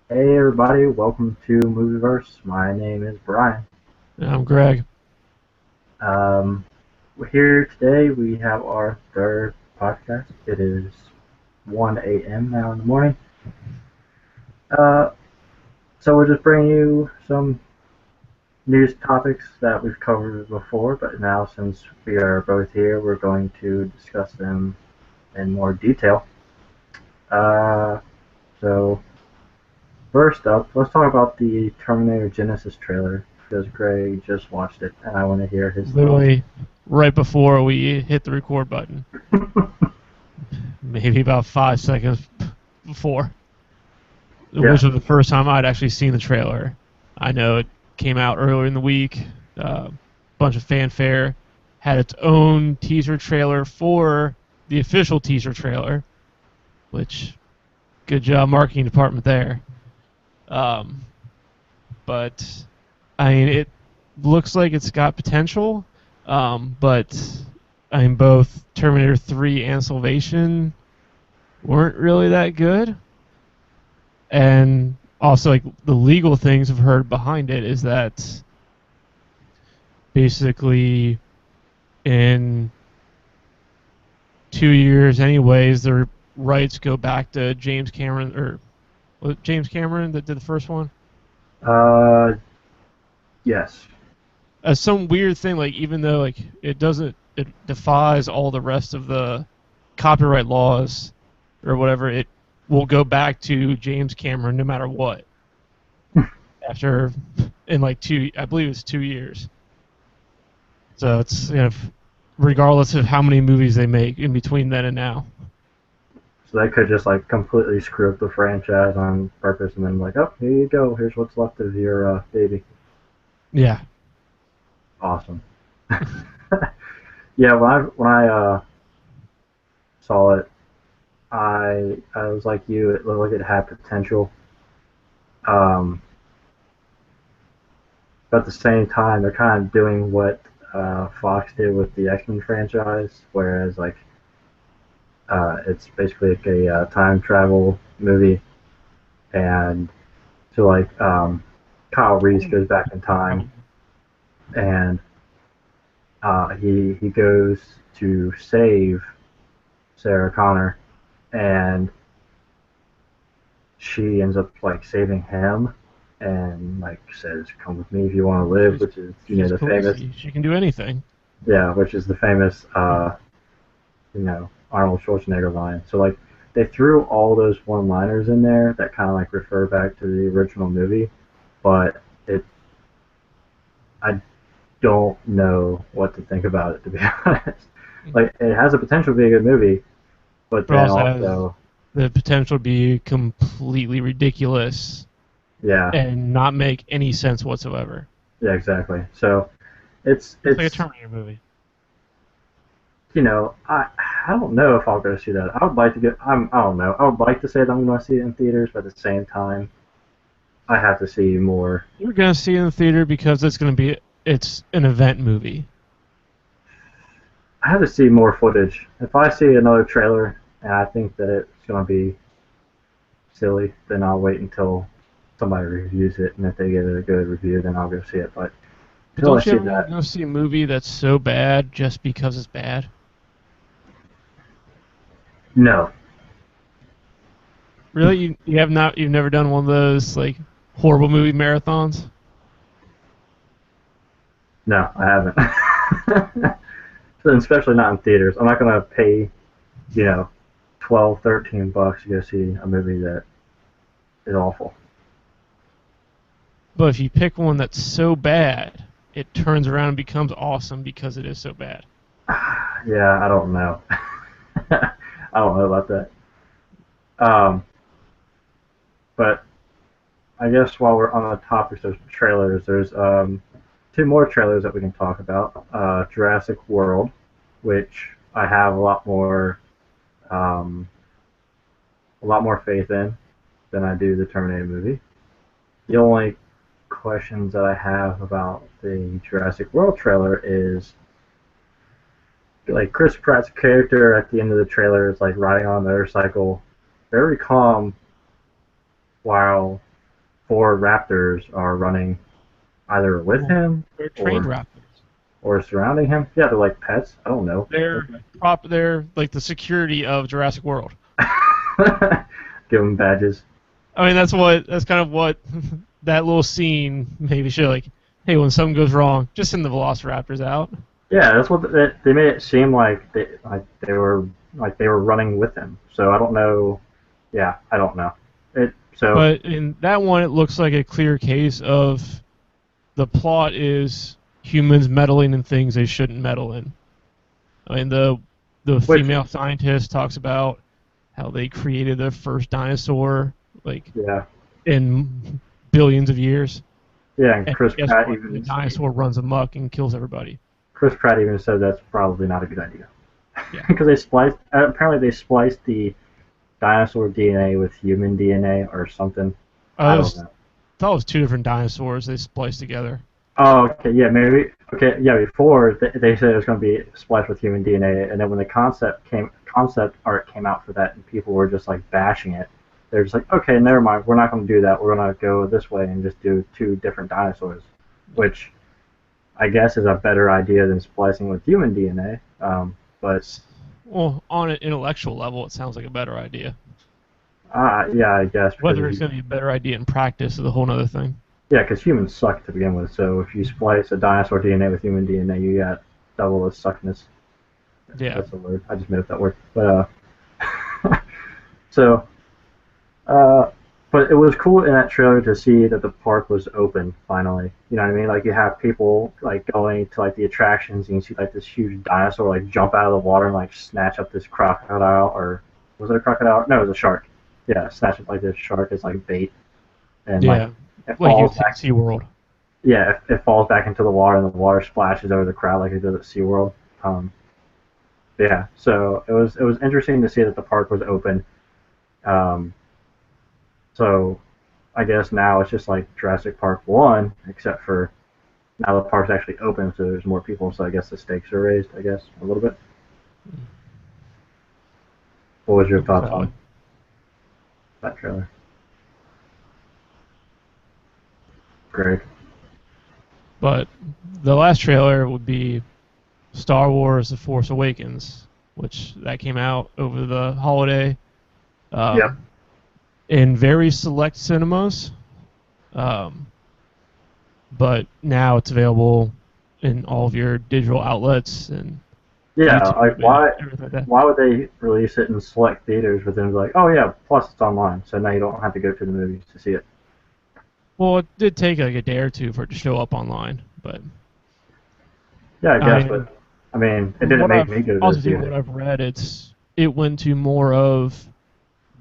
Hey everybody, welcome to Movieverse. My name is Brian. I'm Greg. Um, we're here today. We have our third podcast. It is 1 a.m. now in the morning. Uh, so we're just bringing you some news topics that we've covered before, but now since we are both here, we're going to discuss them in more detail. Uh, so first up, let's talk about the Terminator Genesis trailer because Greg just watched it, and I want to hear his thoughts. Literally right before we hit the record button, maybe about 5 seconds before, Yeah. which was the first time I'd actually seen the trailer. I know it came out earlier in the week, bunch of fanfare, had its own teaser trailer for the official teaser trailer, which good job marketing department there. Um, but I mean, it looks like it's got potential, but I mean, both Terminator 3 and Salvation weren't really that good. And also, like, the legal things I've heard behind it is that basically in 2 years, anyways, the rights go back to James Cameron, or was it James Cameron that did the first one? Uh, yes. As some weird thing, like, even though like it defies all the rest of the copyright laws or whatever, it will go back to James Cameron no matter what. After in like I believe it's 2 years. So it's regardless of how many movies they make in between then and now. So they could just like completely screw up the franchise on purpose, and then like, oh, here you go. Here's what's left of your baby. Yeah. Awesome. Yeah, when I saw it, I was like you. It looked like it had potential. Um, but at the same time, they're kind of doing what Fox did with the X-Men franchise, whereas like it's basically like a time travel movie, and so like Kyle Reese goes back in time, and he goes to save Sarah Connor, and she ends up like saving him, and like says, "Come with me if you want to live," which is She's the cool. famous She can do anything. which is the famous Arnold Schwarzenegger line. So like they threw all those one-liners in there that kind of like refer back to the original movie, but it I don't know what to think about it, to be honest. Like it has the potential to be a good movie, but But then also has also the potential to be completely ridiculous yeah, and not make any sense whatsoever. yeah, exactly. So it's It's like a it's Terminator movie. I don't know if I'll go see that. I would like to get I don't know. I would like to say that I'm going to see it in theaters, but at the same time, I have to see more. You're gonna see it in the theater because it's an event movie. I have to see more footage. If I see another trailer and I think that it's going to be silly, then I'll wait until somebody reviews it, and if they give it a good review, then I'll go see it. But But until I don't you see ever want that, to go see a movie that's so bad just because it's bad? no, Really, you've never done one of those like horrible movie marathons? no, I haven't. Especially not in theaters. I'm not going to pay, you know, 12, $13 to go see a movie that is awful. But if you pick one that's so bad, it turns around and becomes awesome because it is so bad. Yeah, I don't know. I don't know about that. Um, but I guess while we're on the topic of trailers, there's two more trailers that we can talk about. Jurassic World, which I have um, a lot more faith in than I do the Terminator movie. The only questions that I have about the Jurassic World trailer is like Chris Pratt's character at the end of the trailer is like riding on a motorcycle, very calm while 4 raptors are running either with him They're trained or raptors. surrounding him. Yeah, they're like pets. I don't know. They're like the security of Jurassic World. Give them badges. I mean, that's kind of what that little scene maybe show. Like, hey, when something goes wrong, just send the Velociraptors out. Yeah, that's what they made it seem like. They were running with him. So I don't know. Yeah, I don't know. But in that one, it looks like a clear case of the plot is humans meddling in things they shouldn't meddle in. I mean, the female scientist talks about how they created the first dinosaur, like in billions of years. Yeah, and Chris Pratt even the dinosaur runs amok and kills everybody. Chris Pratt even said that's probably not a good idea. Yeah, because apparently they spliced the dinosaur DNA with human DNA or something. I don't know. I thought it was 2 different dinosaurs they spliced together. Oh, okay, yeah, maybe. Okay, yeah. Before they said it was going to be spliced with human DNA, and then when the concept art came out for that, and people were just like bashing it, they're just like, okay, never mind. We're not going to do that. We're going to go this way and just do 2 different dinosaurs, which I guess is a better idea than splicing with human DNA. But well, on an intellectual level, it sounds like a better idea. Yeah, I guess. Whether it's going to be a better idea in practice is a whole other thing. Yeah, because humans suck to begin with. So if you splice a dinosaur DNA with human DNA, you got double the suckness. Yeah, that's a word. I just made up that word. But but it was cool in that trailer to see that the park was open finally. You know what I mean? Like you have people like going to like the attractions, and you see like this huge dinosaur like jump out of the water and like snatch up this crocodile, or was it a crocodile? No, it was a shark. Yeah, snatch up like this shark as like bait, and like it falls back. SeaWorld. Yeah, it falls back into the water, and the water splashes over the crowd like it does at SeaWorld. Yeah, so it was interesting to see that the park was open. So I guess now it's just like Jurassic Park 1, except for now the park's actually open, so there's more people, so I guess the stakes are raised, I guess, a little bit. What was your thoughts on that trailer? Greg? But the last trailer would be Star Wars The Force Awakens, which that came out over the holiday. In very select cinemas. But now it's available in all of your digital outlets and YouTube, like why would they release it in select theaters but then be like, oh yeah, plus it's online, so now you don't have to go to the movies to see it? Well, it did take like a day or 2 for it to show up online, but yeah, I guess. But I mean, it didn't make me go to the theater. What I've read, it went to more of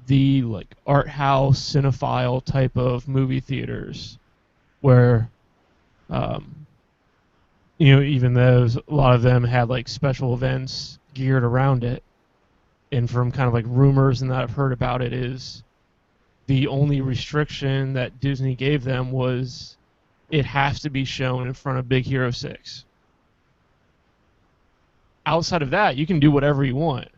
the like art house cinephile type of movie theaters, where even those, a lot of them had like special events geared around it, and from kind of like rumors and that I've heard about it, is the only restriction that Disney gave them was it has to be shown in front of Big Hero 6. Outside of that, you can do whatever you want.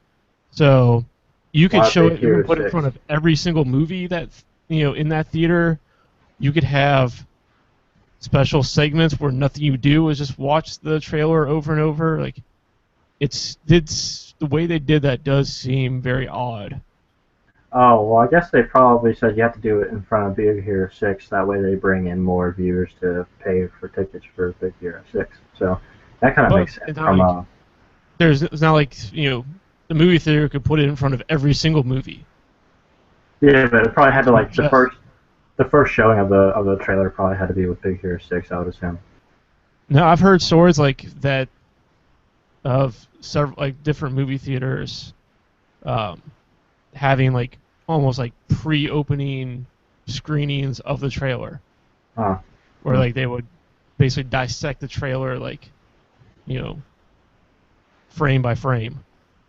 So you could show it, you can put it in front of every single movie that in that theater. You could have special segments where nothing you do is just watch the trailer over and over. Like it's the way they did that does seem very odd. Oh, well, I guess they probably said you have to do it in front of Big Hero 6. That way they bring in more viewers to pay for tickets for Big Hero 6. So that kind of makes sense. It's not like, the movie theater could put it in front of every single movie. Yeah, but it probably had to, like, the first showing of the trailer probably had to be with Big Hero 6, I would assume. No, I've heard stories like that of several, like, different movie theaters having like almost like pre-opening screenings of the trailer, where like they would basically dissect the trailer like, frame by frame.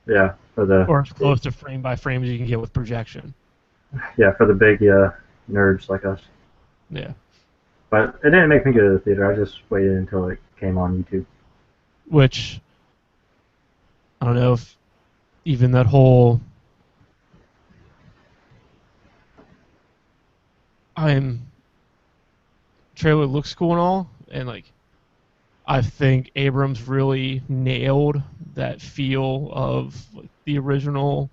Yeah, or as close to frame by frame as you can get with projection. Yeah, for the big nerds like us. Yeah. But it didn't make me go to the theater. I just waited until it came on YouTube. Which I don't know if even that whole trailer looks cool and all, and like I think Abrams really nailed that feel of like, the original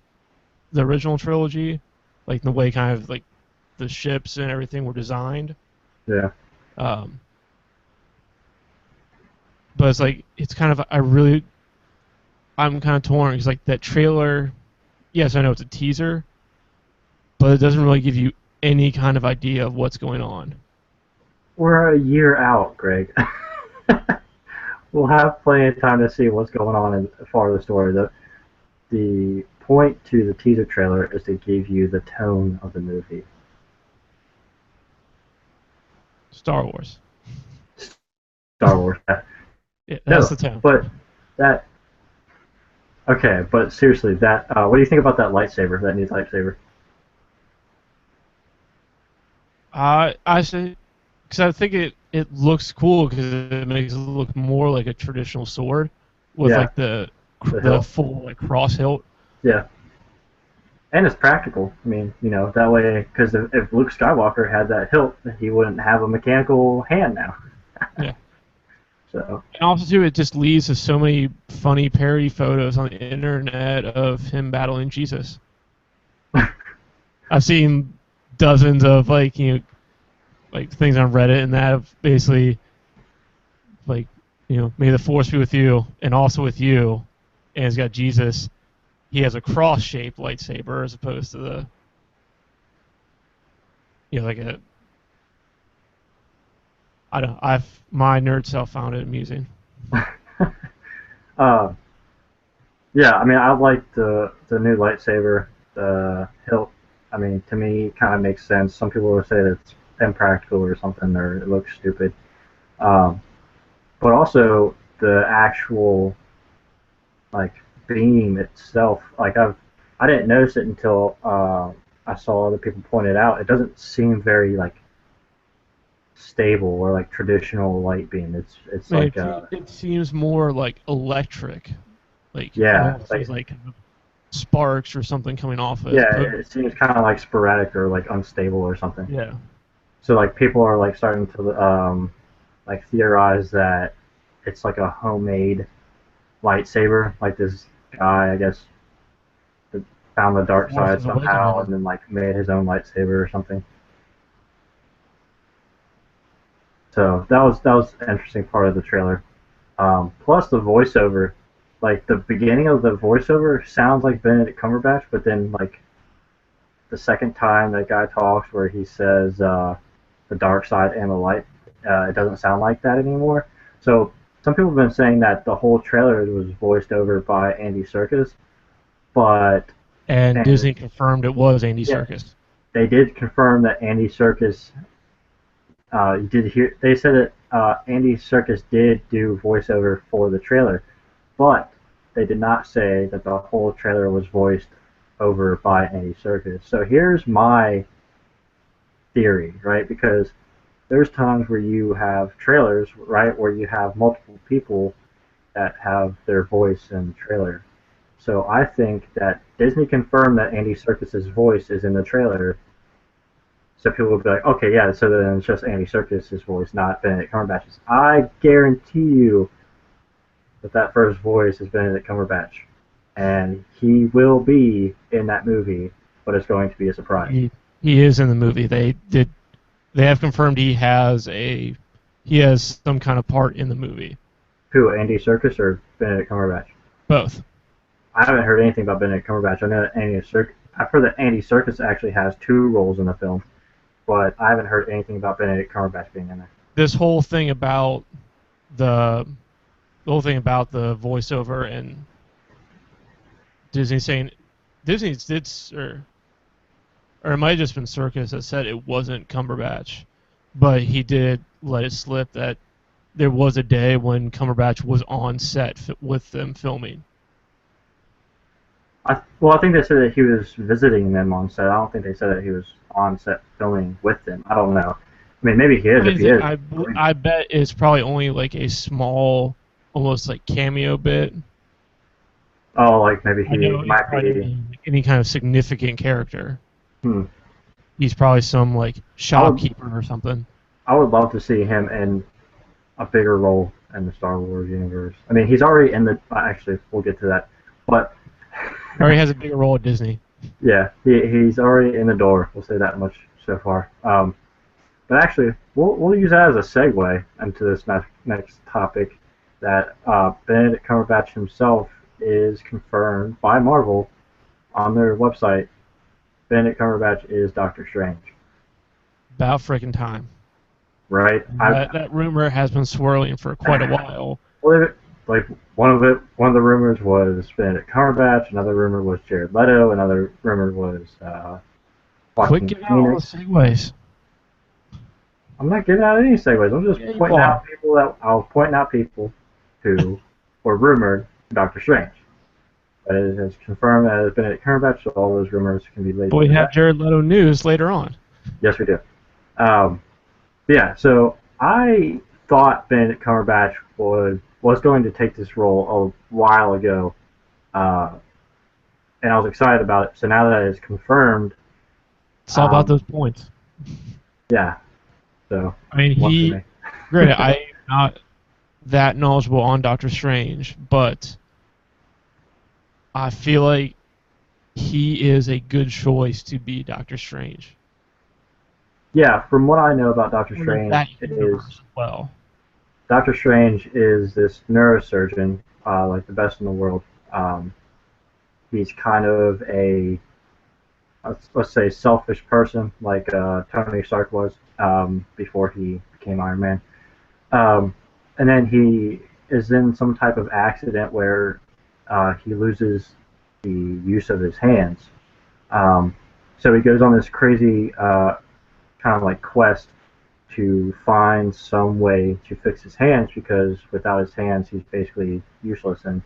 trilogy, like the way kind of like the ships and everything were designed. Yeah. But it's like it's kind of I'm kind of torn because like that trailer, yes, I know it's a teaser, but it doesn't really give you any kind of idea of what's going on. We're a year out, Greg. We'll have plenty of time to see what's going on in far of the story. The point to the teaser trailer is to give you the tone of the movie. Star Wars. Star Wars. Yeah, that's the tone. But that. Okay, but seriously, that. What do you think about that lightsaber? That new lightsaber? I say, because I think it looks cool because it makes it look more like a traditional sword with like the full like cross hilt. Yeah. And it's practical. I mean, that way, because if Luke Skywalker had that hilt, he wouldn't have a mechanical hand now. Yeah. So. And also, too, it just leads to so many funny parody photos on the internet of him battling Jesus. I've seen dozens of like things on Reddit and that of basically like may the force be with you and also with you, and it's got Jesus. He has a cross-shaped lightsaber as opposed to the like a I don't know, my nerd self found it amusing. Yeah, I mean I like the new lightsaber, the hilt. I mean, to me, kind of makes sense. Some people will say that it's impractical or something, or it looks stupid. But also the actual like beam itself. Like I didn't notice it until I saw other people point it out. It doesn't seem very like stable or like traditional light beam. It's like it seems more like electric. Like yeah, like sparks or something coming off of it. Yeah, it seems kind of like sporadic or like unstable or something. Yeah. So like people are like starting to like theorize that it's like a homemade lightsaber. Like this guy, I guess, that found the dark side somehow and then like made his own lightsaber or something. So that was an interesting part of the trailer. Plus the voiceover. Like the beginning of the voiceover sounds like Benedict Cumberbatch, but then like the second time that guy talks where he says the dark side and the light, it doesn't sound like that anymore. So some people have been saying that the whole trailer was voiced over by Andy Serkis, and Disney confirmed it was Andy Serkis. They did confirm that Andy Serkis. They said that Andy Serkis did do voiceover for the trailer. But they did not say that the whole trailer was voiced over by Andy Serkis. So here's my theory, right? Because there's times where you have trailers, right, where you have multiple people that have their voice in the trailer. So I think that Disney confirmed that Andy Serkis' voice is in the trailer. So people will be like, okay, yeah, so then it's just Andy Serkis' voice, not Benedict Cumberbatch's. I guarantee you that first voice is Benedict Cumberbatch, and he will be in that movie, but it's going to be a surprise. He is in the movie. They have confirmed he has some kind of part in the movie. Who, Andy Serkis or Benedict Cumberbatch? Both. I haven't heard anything about Benedict Cumberbatch. I know that I've heard that Andy Serkis actually has 2 roles in the film, but I haven't heard anything about Benedict Cumberbatch being in there. This whole thing about the voiceover and Disney saying or it might have just been Serkis that said it wasn't Cumberbatch, but he did let it slip that there was a day when Cumberbatch was on set with them filming. I think they said that he was visiting them on set. I don't think they said that he was on set filming with them. I don't know. I mean, maybe he is. If he is, I bet it's probably only like a small, almost like cameo bit. Oh, like maybe he might be any kind of significant character. Hmm. He's probably some like shopkeeper or something. I would love to see him in a bigger role in the Star Wars universe. I mean, he's already in the. Actually, we'll get to that. But Already has a bigger role at Disney. yeah, he's already in the door. We'll say that much so far. But actually, we'll use that as a segue into this next topic. That Benedict Cumberbatch himself is confirmed by Marvel on their website. Benedict Cumberbatch is Doctor Strange. About freaking time. Right? That rumor has been swirling for quite a while. Like one of the rumors was Benedict Cumberbatch. Another rumor was Jared Leto. Another rumor was Quit giving out all the segues. I'm not giving out any segues. I'm just pointing out people who were rumored Doctor Strange. But it is confirmed that it's Benedict Cumberbatch, so all those rumors can be laid. But we have Jared Leto news later on. Yes, we do. Yeah, so I thought Benedict Cumberbatch was going to take this role a while ago, and I was excited about it. So now that it's confirmed, it's all about those points. Yeah. So I mean, granted, I'm not that knowledgeable on Doctor Strange, but I feel like he is a good choice to be Doctor Strange. Yeah, from what I know about Doctor Strange Doctor Strange is this neurosurgeon, like the best in the world. He's kind of a, let's say, selfish person, like Tony Stark was before he became Iron Man. And then he is in some type of accident where he loses the use of his hands. So he goes on this crazy kind of like quest to find some way to fix his hands, because without his hands he's basically useless, and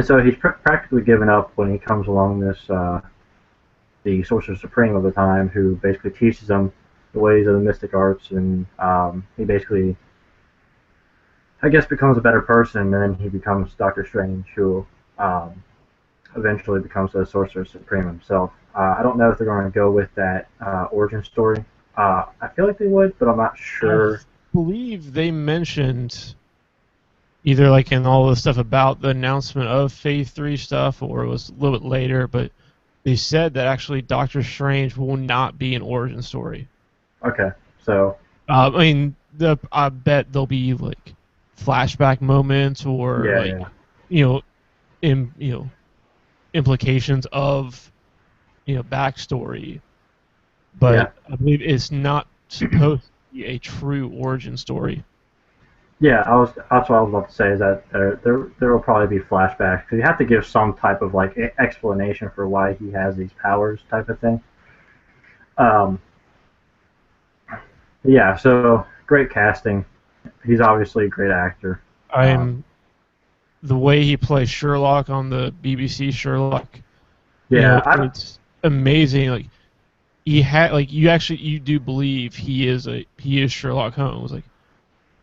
so he's practically given up when he comes along this the Sorcerer Supreme of the time, who basically teaches him the ways of the mystic arts, and he basically, I guess, becomes a better person, and then he becomes Doctor Strange, who eventually becomes the Sorcerer Supreme himself. I don't know if they're going to go with that origin story. I feel like they would, but I'm not sure. I believe they mentioned either like in all the stuff about the announcement of Phase 3 stuff, or it was a little bit later, but they said that actually Doctor Strange will not be an origin story. Okay, so I mean, I bet there'll be like flashback moments or implications of backstory, but I believe it's not supposed to be a true origin story. Yeah, that's what I was about to say, is that there will probably be flashbacks, because you have to give some type of like explanation for why he has these powers, type of thing. Yeah, so great casting. He's obviously a great actor. The way he plays Sherlock on the BBC Sherlock. Yeah, it's amazing. Like you do believe he is Sherlock Holmes. Like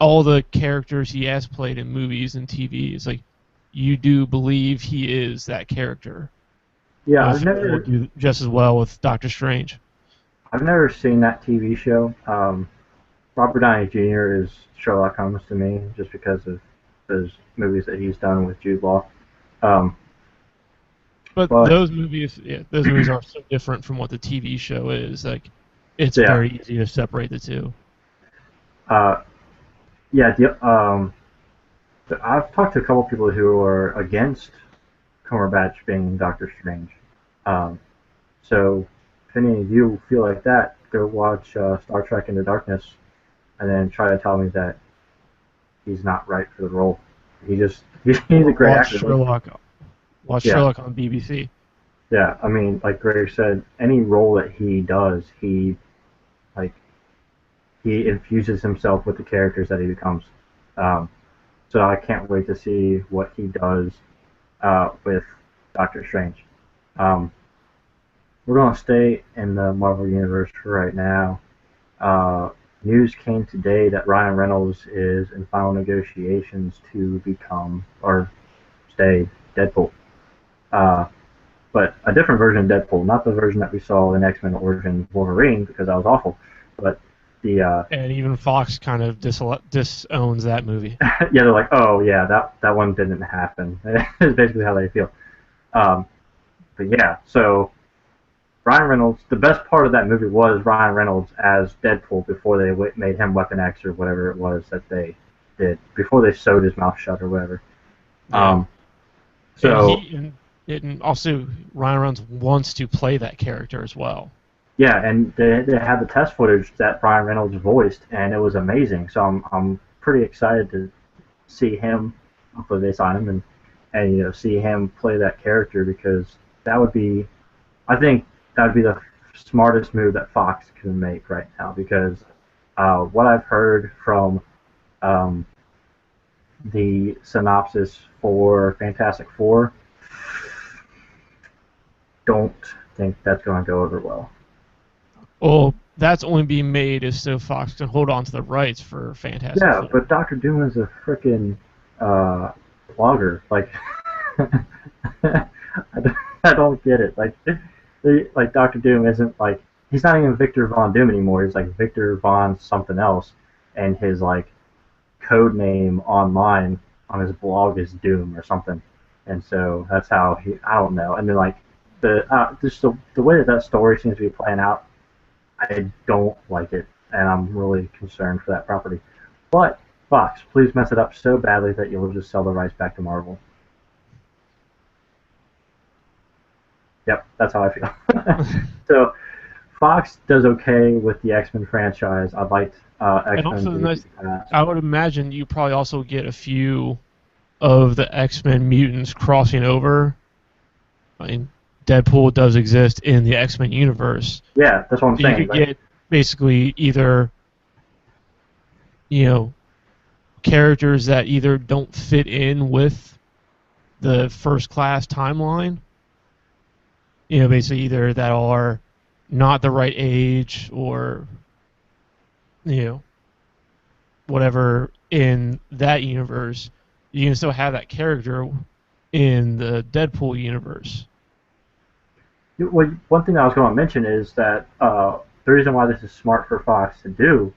all the characters he has played in movies and TV, it's like you do believe he is that character. Yeah, I've never do just as well with Doctor Strange. I've never seen that TV show. Robert Downey Jr. is Sherlock Holmes to me, just because of those movies that he's done with Jude Law. But those movies are so different from what the TV show is. Like, it's very easy to separate the two. I've talked to a couple people who are against Cumberbatch being Doctor Strange. So if any of you feel like that, go watch Star Trek Into Darkness, and then try to tell me that he's not right for the role. He's a great actor. Watch Sherlock on BBC. Yeah, I mean, like Greg said, any role that he does, he infuses himself with the characters that he becomes. So I can't wait to see what he does with Doctor Strange. We're going to stay in the Marvel Universe for right now. News came today that Ryan Reynolds is in final negotiations to become or stay Deadpool. But a different version of Deadpool, not the version that we saw in X-Men Origins Wolverine, because that was awful, but And even Fox kind of disowns that movie. yeah, they're like, oh yeah, that one didn't happen. Is basically how they feel. Um, but yeah, so Ryan Reynolds, the best part of that movie was Ryan Reynolds as Deadpool before they made him Weapon X or whatever it was that they did, before they sewed his mouth shut or whatever. Yeah. So and also Ryan Reynolds wants to play that character as well. yeah, and they had the test footage that Ryan Reynolds voiced, and it was amazing. So I'm pretty excited to see him. Hopefully they sign him and see him play that character, because that would be, I think that would be the smartest move that Fox can make right now, because what I've heard from um, the synopsis for Fantastic Four, don't think that's going to go over well. Well, that's only being made is so Fox can hold on to the rights for Fantastic Yeah, Four. but Doctor Doom is a freaking blogger. Like, I don't get it. Like Doctor Doom isn't like, he's not even Victor Von Doom anymore. He's like Victor Von something else, and his like code name online on his blog is Doom or something. And so that's how he. I don't know. And then like just the way that story seems to be playing out, I don't like it, and I'm really concerned for that property. But Fox, please mess it up so badly that you'll just sell the rights back to Marvel. Yep, that's how I feel. So Fox does okay with the X-Men franchise. I'd like And X-Men also, to I would imagine you probably also get a few of the X-Men mutants crossing over. I mean, Deadpool does exist in the X-Men universe. yeah, that's what I'm So saying. you could get basically either, characters that either don't fit in with the First Class timeline. Basically either that are not the right age or, whatever in that universe. You can still have that character in the Deadpool universe. Well, one thing I was going to mention is that the reason why this is smart for Fox to do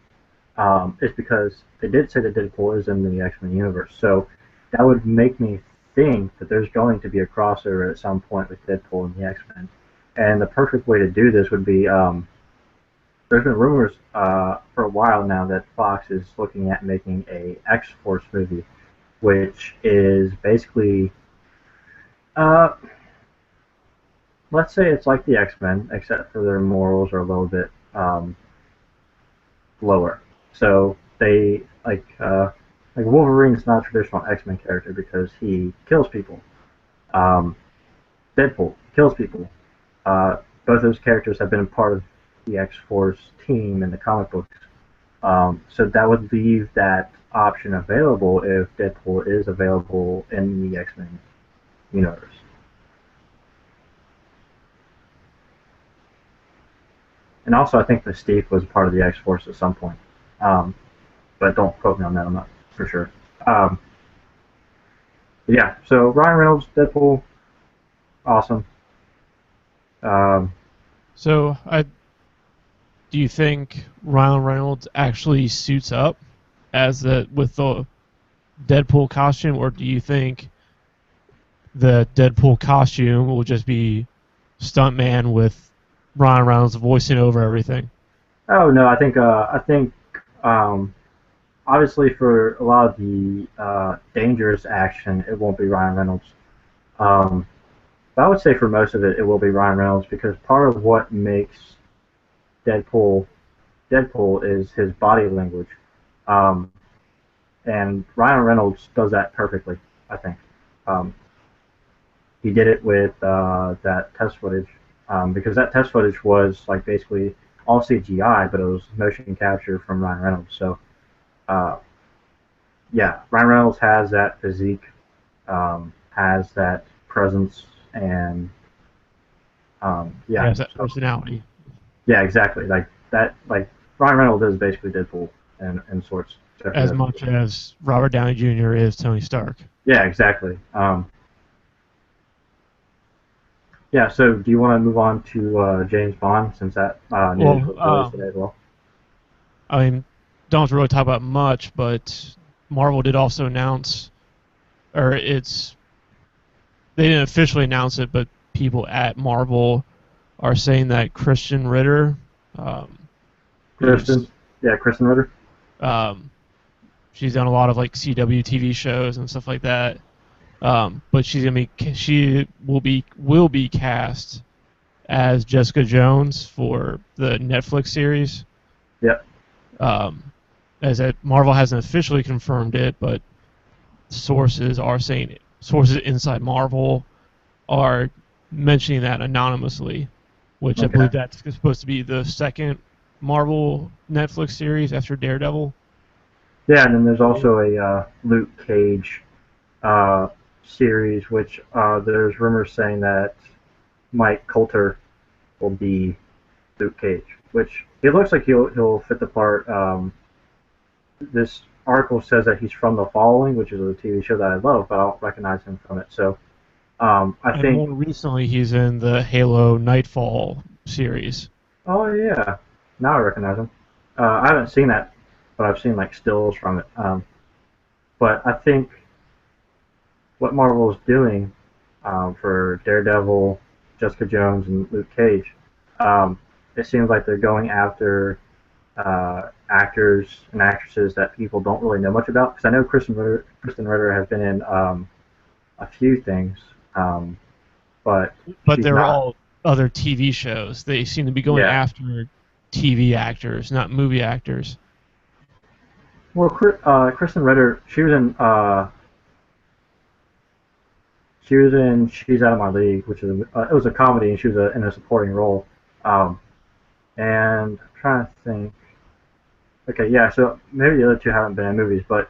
is because they did say that Deadpool is in the X-Men universe. So that would make me think that there's going to be a crossover at some point with Deadpool and the X-Men. And the perfect way to do this would be, there's been rumors for a while now that Fox is looking at making a X-Force movie, which is basically, let's say it's like the X-Men, except for their morals are a little bit lower. So they like Wolverine's not a traditional X-Men character because he kills people. Um, Deadpool kills people. Both those characters have been a part of the X-Force team in the comic books. So that would leave that option available if Deadpool is available in the X-Men universe. And also, I think Mystique was part of the X-Force at some point. But don't quote me on that, I'm not for sure. Um, yeah, so Ryan Reynolds, Deadpool, awesome. So, do you think Ryan Reynolds actually suits up with the Deadpool costume, or do you think the Deadpool costume will just be stuntman with Ryan Reynolds voicing over everything? Oh no, I think obviously for a lot of the dangerous action, it won't be Ryan Reynolds. Um, but I would say for most of it, it will be Ryan Reynolds, because part of what makes Deadpool Deadpool is his body language, um, and Ryan Reynolds does that perfectly. I think um, he did it with that test footage, because that test footage was like basically all CGI, but it was motion capture from Ryan Reynolds. So uh, yeah, Ryan Reynolds has that physique, has that presence, and He yeah, has that personality. yeah, exactly. Like that, like Ryan Reynolds is basically Deadpool in sorts. As much as Robert Downey Jr. is Tony Stark. Yeah, exactly. Yeah, so do you want to move on to James Bond, since that news was released today as well? I mean, don't have to really talk about much, but Marvel did also announce, or they didn't officially announce it, but people at Marvel are saying that Christian Ritter, um, Kristen, who's yeah, Kristen Ritter. um, she's done a lot of like CW TV shows and stuff like that. But she will be cast as Jessica Jones for the Netflix series. Yep. Um, as that Marvel hasn't officially confirmed it, but sources inside Marvel are mentioning that anonymously, which I Okay. believe that's supposed to be the second Marvel Netflix series after Daredevil. Yeah, and then there's also a Luke Cage uh, series, which there's rumors saying that Mike Coulter will be Luke Cage, which it looks like he'll fit the part. This article says that he's from The Following, which is a TV show that I love, but I don't recognize him from it. So I And think, more recently, he's in the Halo Nightfall series. oh yeah, now I recognize him. I haven't seen that, but I've seen like stills from it. But I think what Marvel is doing for Daredevil, Jessica Jones, and Luke Cage, um, it seems like they're going after actors and actresses that people don't really know much about. Because I know Kristen Ritter has been in a few things, but But she's they're not. all other TV shows. They seem to be going Yeah. after TV actors, not movie actors. Well, Kristen Ritter, she was in She's Out of My League, which is it was a comedy, and she was in a supporting role. Um, and I'm trying to think. Okay, yeah, so maybe the other two haven't been in movies, but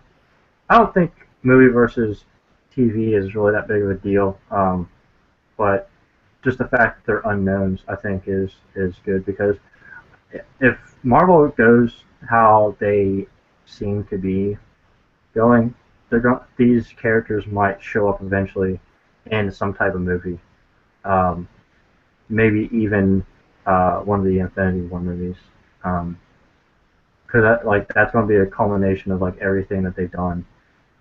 I don't think movie versus TV is really that big of a deal. But just the fact that they're unknowns, I think, is good because if Marvel goes how they seem to be going, these characters might show up eventually in some type of movie. Um, Maybe even one of the Infinity War movies. Because that's going to be a culmination of like everything that they've done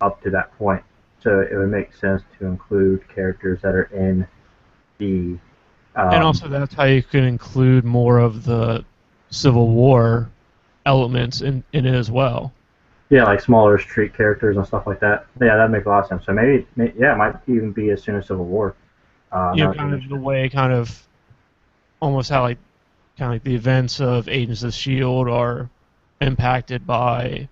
up to that point. So it would make sense to include characters that are in the And um, also, that's how you can include more of the Civil War elements in it as well. yeah, like smaller street characters and stuff like that. Yeah, that makes a lot of sense. So yeah, it might even be as soon as Civil War. Now that you Kind of the mention it. way, almost how kind of like the events of Agents of Shield are impacted by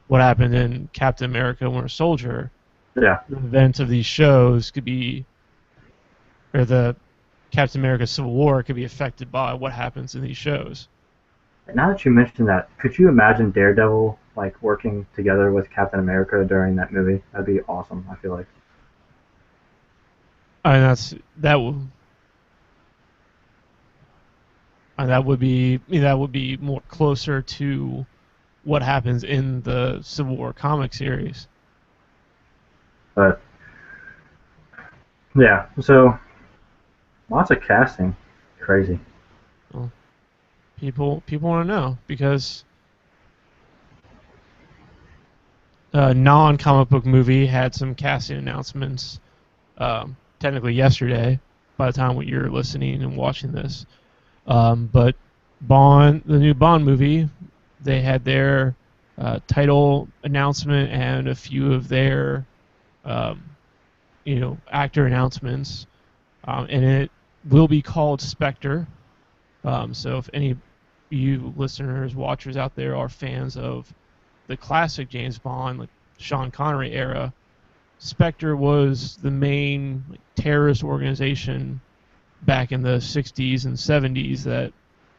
what happened in Captain America: Winter Soldier. Yeah, The events of these shows could be, or the Captain America Civil War could be affected by what happens in these shows. and now that you mention that, could you imagine Daredevil like working together with Captain America during that movie? That'd be awesome. I feel like. And that would be more closer to what happens in the Civil War comic series. But yeah, so lots of casting, crazy. Well, people want to know because non-comic book movie had some casting announcements. Technically yesterday, by the time you're listening and watching this, but the new Bond movie, they had their title announcement and a few of their um, actor announcements, and it will be called Spectre. So if any you listeners, watchers out there are fans of the classic James Bond, like Sean Connery era, Spectre was the main terrorist organization back in the 60s and 70s that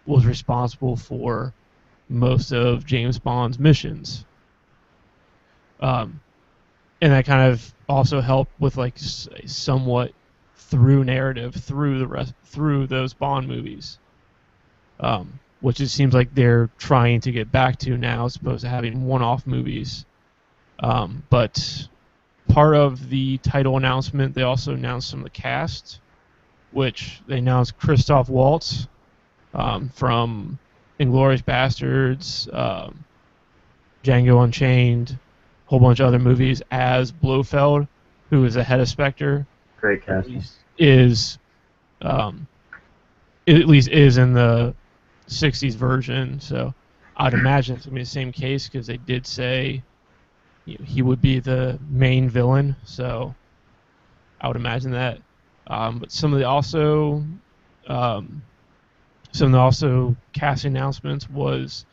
was responsible for most of James Bond's missions. Um, and that kind of also helped with like a somewhat through narrative through those Bond movies, which it seems like they're trying to get back to now, as opposed to having one-off movies. But part of the title announcement, they also announced some of the cast, which they announced Christoph Waltz from Inglourious Bastards, Django Unchained, a whole bunch of other movies as Blofeld, who is the head of Spectre. Great Or casting. um, at least is in the 60s version. So I'd imagine it's going to be the same case because they did say he would be the main villain. So I would imagine that. But some of the also casting announcements was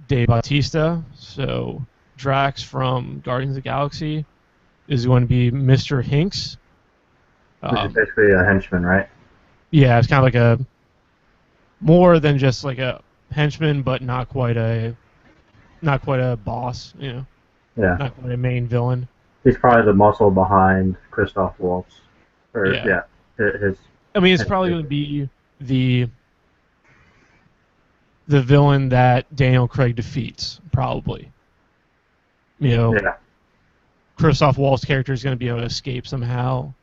Dave Bautista. So Drax from Guardians of the Galaxy is going to be Mr. Hinks. Which is basically a henchman, right? Yeah, it's kind of like a more than just like a henchman, but not quite a boss. Yeah. Not quite a main villain. He's probably the muscle behind Christoph Waltz. His. I mean, it's probably going to be the villain that Daniel Craig defeats, probably. Yeah. Christoph Waltz's character is going to be able to escape somehow,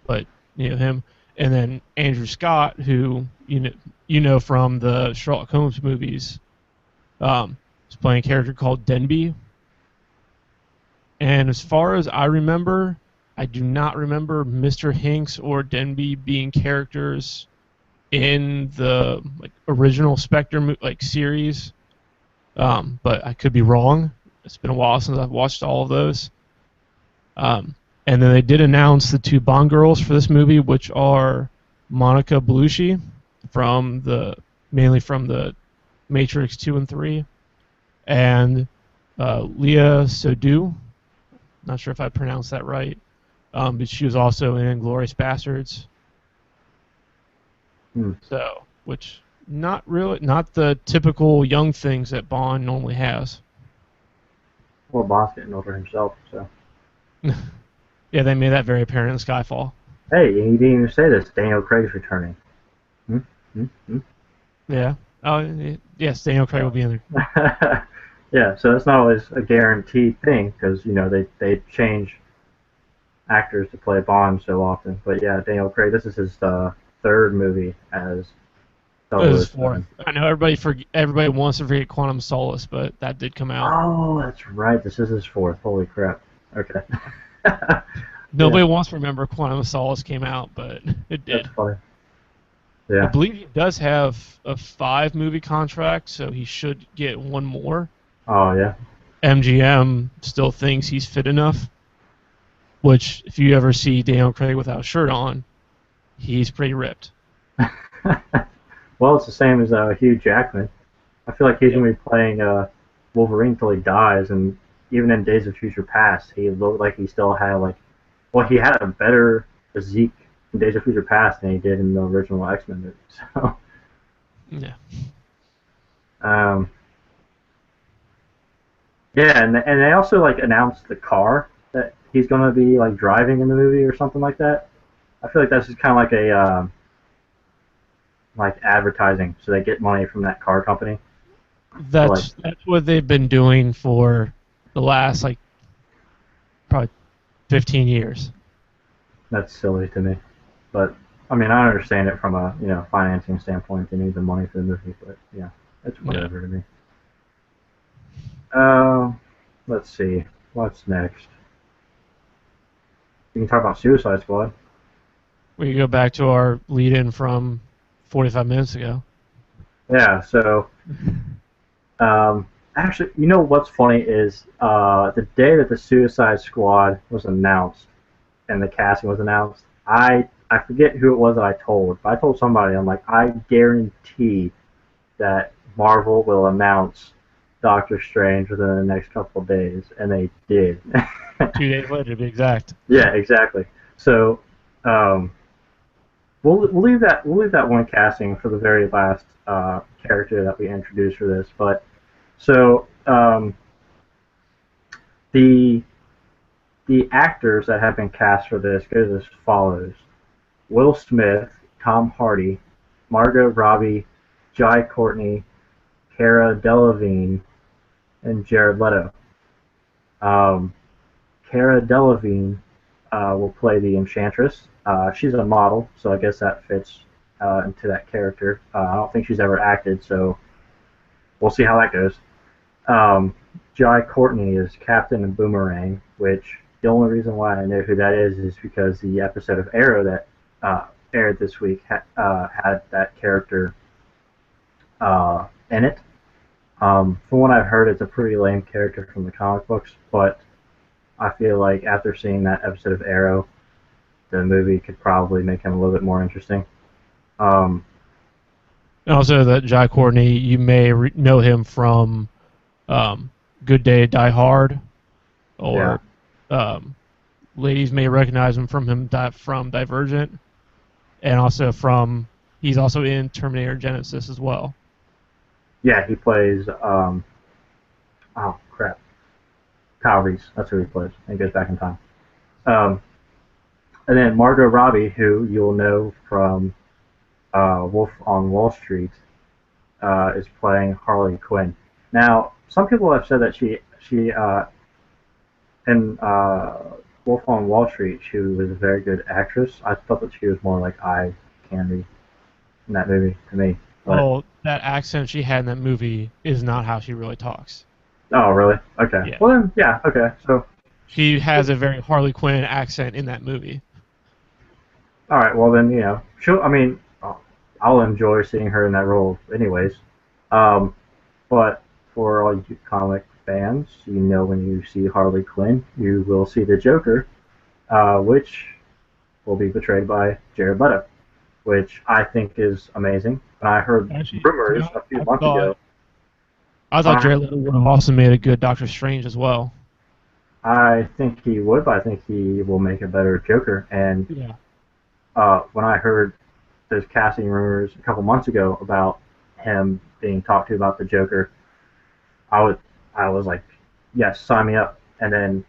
but him, and then Andrew Scott, who you know from the Sherlock Holmes movies, is playing a character called Denby. And as far as I remember, I do not remember Mr. Hinks or Denby being characters in the original Spectre series. But I could be wrong. It's been a while since I've watched all of those. And then they did announce the two Bond girls for this movie, which are Monica Bellucci mainly from the Matrix 2 and 3, and Leah Seydoux. Not sure if I pronounced that right, but she was also in Inglourious Bastards. So, which not the typical young things that Bond normally has. Well, Bond's getting over himself, so. Yeah, they made that very apparent in Skyfall. Hey, you didn't even say this. Daniel Craig's returning. Yeah. Oh, yes, Daniel Craig will be in there. Yeah, so it's not always a guaranteed thing because they change actors to play Bond so often. But yeah, Daniel Craig. This is his third movie as. His fourth. I know everybody wants to forget Quantum Solace, but that did come out. Oh, that's right. This is his fourth. Holy crap. Okay. Nobody wants to remember Quantum Solace came out, but it did. That's funny. Yeah. I believe he does have a 5-movie contract, so he should get one more. Oh, yeah. MGM still thinks he's fit enough, which if you ever see Daniel Craig without a shirt on, he's pretty ripped. Well, it's the same as Hugh Jackman. I feel like he's going to be playing Wolverine till he dies, and even in Days of Future Past, he looked like he still had he had a better physique in Days of Future Past than he did in the original X-Men movie. So. Yeah. Yeah, and they also announced the car that he's going to be driving in the movie or something like that. I feel like that's just kind of like a advertising, so they get money from that car company. That's what they've been doing for the last probably 15 years. That's silly to me, but I mean I understand it from a financing standpoint. They need the money for the movie, but yeah, it's whatever to me. Let's see. What's next? You can talk about Suicide Squad. We can go back to our lead-in from 45 minutes ago. Yeah, so... actually, what's funny is the day that the Suicide Squad was announced and the casting was announced, I forget who it was that I told, but I told somebody, I'm like, I guarantee that Marvel will announce Doctor Strange within the next couple of days, and they did. 2 days later, to be exact. Yeah, exactly. So, we'll leave that one casting for the very last character that we introduced for this. But so the actors that have been cast for this goes as follows: Will Smith, Tom Hardy, Margot Robbie, Jai Courtney, Cara Delevingne, and Jared Leto. Cara Delevingne will play the Enchantress. She's a model, so I guess that fits into that character. I don't think she's ever acted, so we'll see how that goes. Jai Courtney is Captain in Boomerang, which the only reason why I know who that is because the episode of Arrow that aired this week had that character in it. From what I've heard, it's a pretty lame character from the comic books, but I feel like after seeing that episode of Arrow, the movie could probably make him a little bit more interesting. And also, that Jai Courtney, you may know him from Good Day, Die Hard, or ladies may recognize him from Divergent, and also he's also in Terminator Genesis as well. Yeah, he plays, oh crap, Kyle Reese, that's who he plays, and he goes back in time. And then Margot Robbie, who you'll know from Wolf on Wall Street, is playing Harley Quinn. Now, some people have said that she in Wolf on Wall Street, she was a very good actress. I thought that she was more like eye candy in that movie to me. But, well, that accent she had in that movie is not how she really talks. oh, really? Okay. Yeah. Well, then, yeah, okay. So she has a very Harley Quinn accent in that movie. All right. Well, then, I'll enjoy seeing her in that role, anyways. But for all you comic fans, when you see Harley Quinn, you will see the Joker, which will be portrayed by Jared Leto, which I think is amazing. And I heard rumors a few months ago. I thought Jared Leto would have also made a good Doctor Strange as well. I think he would, but I think he will make a better Joker. And when I heard those casting rumors a couple months ago about him being talked to about the Joker, I was like, yes, sign me up. And then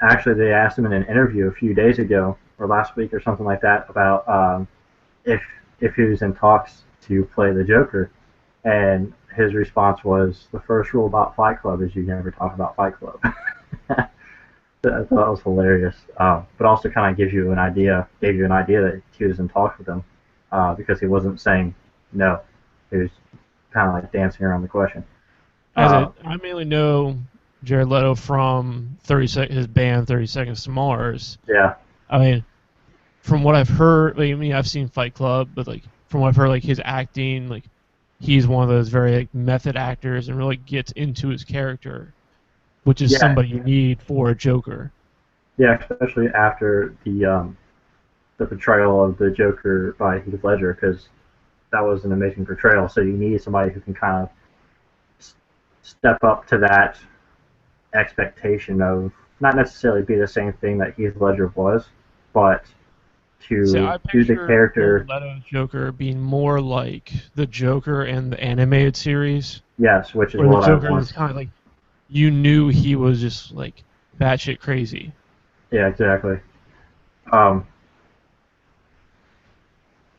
actually they asked him in an interview a few days ago or last week or something like that about if he was in talks to play the Joker, and his response was, the first rule about Fight Club is you never talk about Fight Club. I thought that was hilarious, but also kind of gave you an idea that he was in talks with them, because he wasn't saying no. He was kind of like dancing around the question. I mainly know Jared Leto from his band 30 Seconds to Mars. Yeah. I mean, from what I've heard, I've seen Fight Club, but from what I've heard, his acting, he's one of those very method actors and really gets into his character, which is somebody you need for a Joker. Yeah, especially after the portrayal of the Joker by Heath Ledger, because that was an amazing portrayal. So you need somebody who can kind of step up to that expectation of not necessarily be the same thing that Heath Ledger was, but to do the character. Leto's Joker being more like the Joker in the animated series. Yes, which is where what the Joker I want. was kind of you knew he was just batshit crazy. Yeah, exactly. But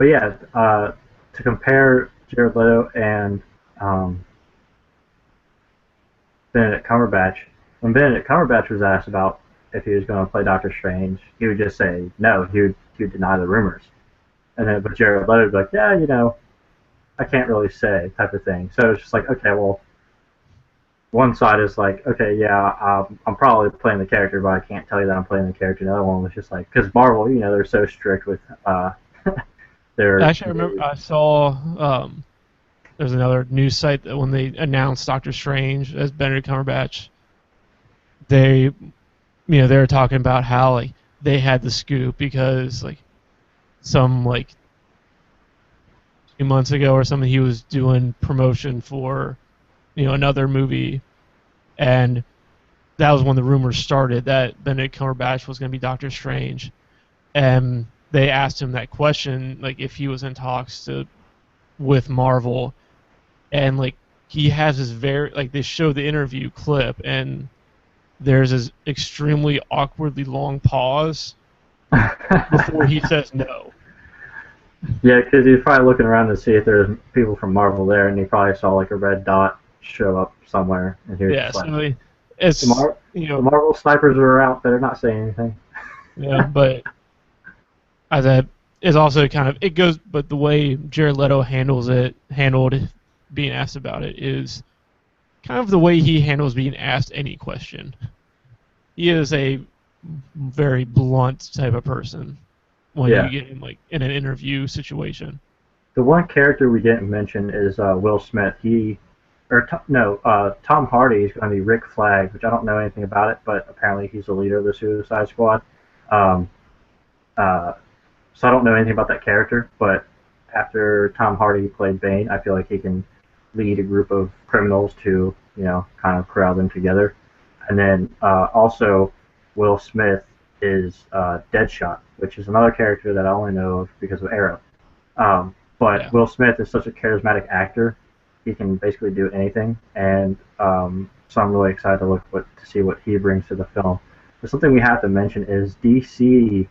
yeah, to compare Jared Leto and Benedict Cumberbatch, when Benedict Cumberbatch was asked about if he was going to play Doctor Strange, he would just say no. He would deny the rumors. And then, but Jared Leto would be like, yeah, I can't really say, type of thing. So it's just like, okay, well, one side is like, okay, yeah, I'm probably playing the character, but I can't tell you that I'm playing the character. The other one was just like, because Marvel, they're so strict with their. Actually, I remember I saw there's another news site that when they announced Doctor Strange as Benedict Cumberbatch, they were talking about how they had the scoop because some 2 months ago or something he was doing promotion for another movie, and that was when the rumors started that Benedict Cumberbatch was going to be Doctor Strange, and they asked him that question if he was in talks with Marvel, and he has this very they show the interview clip and there's this extremely awkwardly long pause before he says no. Yeah, because he's probably looking around to see if there's people from Marvel there, and he probably saw a red dot show up somewhere, and he was just like, it's the Marvel snipers are out there, not saying anything. Yeah, but as that is also kind of it goes, but the way Jared Leto handled being asked about it is kind of the way he handles being asked any question. He is a very blunt type of person when you Yeah. get in like in an interview situation. The one character we didn't mention is Will Smith. Tom Hardy is going to be Rick Flag, which I don't know anything about it, but apparently he's the leader of the Suicide Squad. Um, uh, so I don't know anything about that character, but after Tom Hardy played Bane, I feel like he can lead a group of criminals to, kind of corral them together. And then also Will Smith is Deadshot, which is another character that I only know of because of Arrow. But Yeah. Will Smith is such a charismatic actor; he can basically do anything, and so I'm really excited to see what he brings to the film. But something we have to mention is DC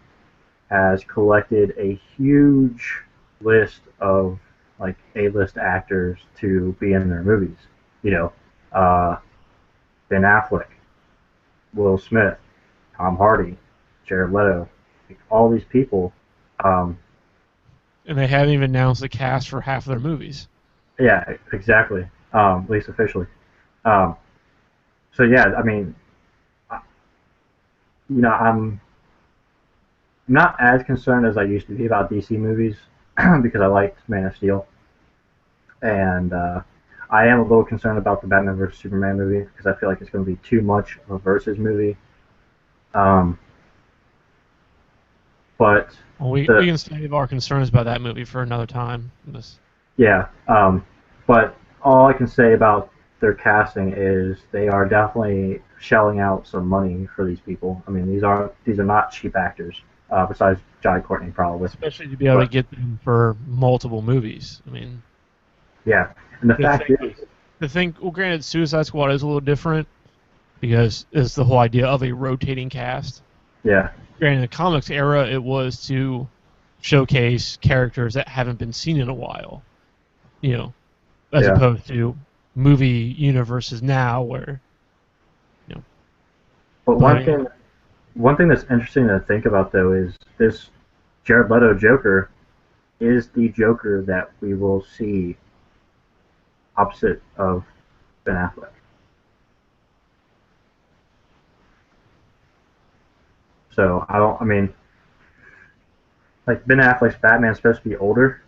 has collected a huge list of like A-list actors to be in their movies. You know, uh, Ben Affleck, Will Smith, Tom Hardy, Jared Leto, like, all these people. Um, And they haven't even announced the cast for half of their movies. yeah, exactly. At least officially. Um, so yeah, I mean, I'm not as concerned as I used to be about DC movies because I liked Man of Steel, and I am a little concerned about the Batman vs Superman movie because I feel like it's going to be too much of a versus movie. Um, but Well, we the can save our concerns about that movie for another time. Yeah, but all I can say about their casting is they are definitely shelling out some money for these people. I mean, these are not cheap actors. Besides Jai Courtney, probably. Especially to be able to But get them for multiple movies. I mean, yeah, and the the fact thing, is, well, granted, Suicide Squad is a little different because it's the whole idea of a rotating cast. yeah, Granted, in the comics era, it was to showcase characters that haven't been seen in a while, as yeah. opposed to movie universes now where, you know, But but yeah, one thing that's interesting to think about though is this Jared Leto Joker is the Joker that we will see opposite of Ben Affleck. So I mean, like Ben Affleck's Batman's supposed to be older,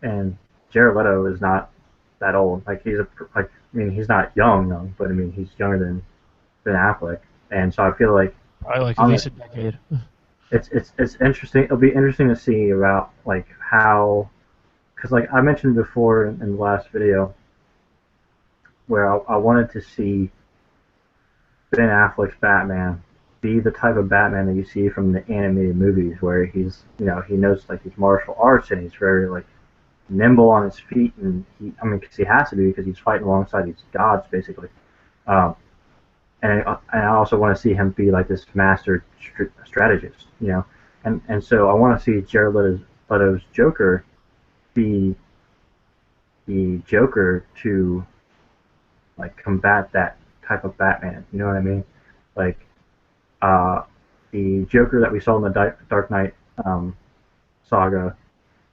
and Jared Leto is not that old. I mean, he's not young, but I mean, he's younger than Ben Affleck, and so I feel like probably like at on least it, a decade. it's interesting. It'll be interesting to see about like how, because like I mentioned before in the last video, where I wanted to see Ben Affleck's Batman be the type of Batman that you see from the animated movies, where he's he knows like his martial arts and he's very like nimble on his feet, and because he has to be because he's fighting alongside these gods basically. Um, and I also want to see him be like this master strategist, and so I want to see Jared Leto's Joker be the Joker to like combat that type of Batman. You know what I mean? Like uh, the Joker that we saw in the Dark Knight saga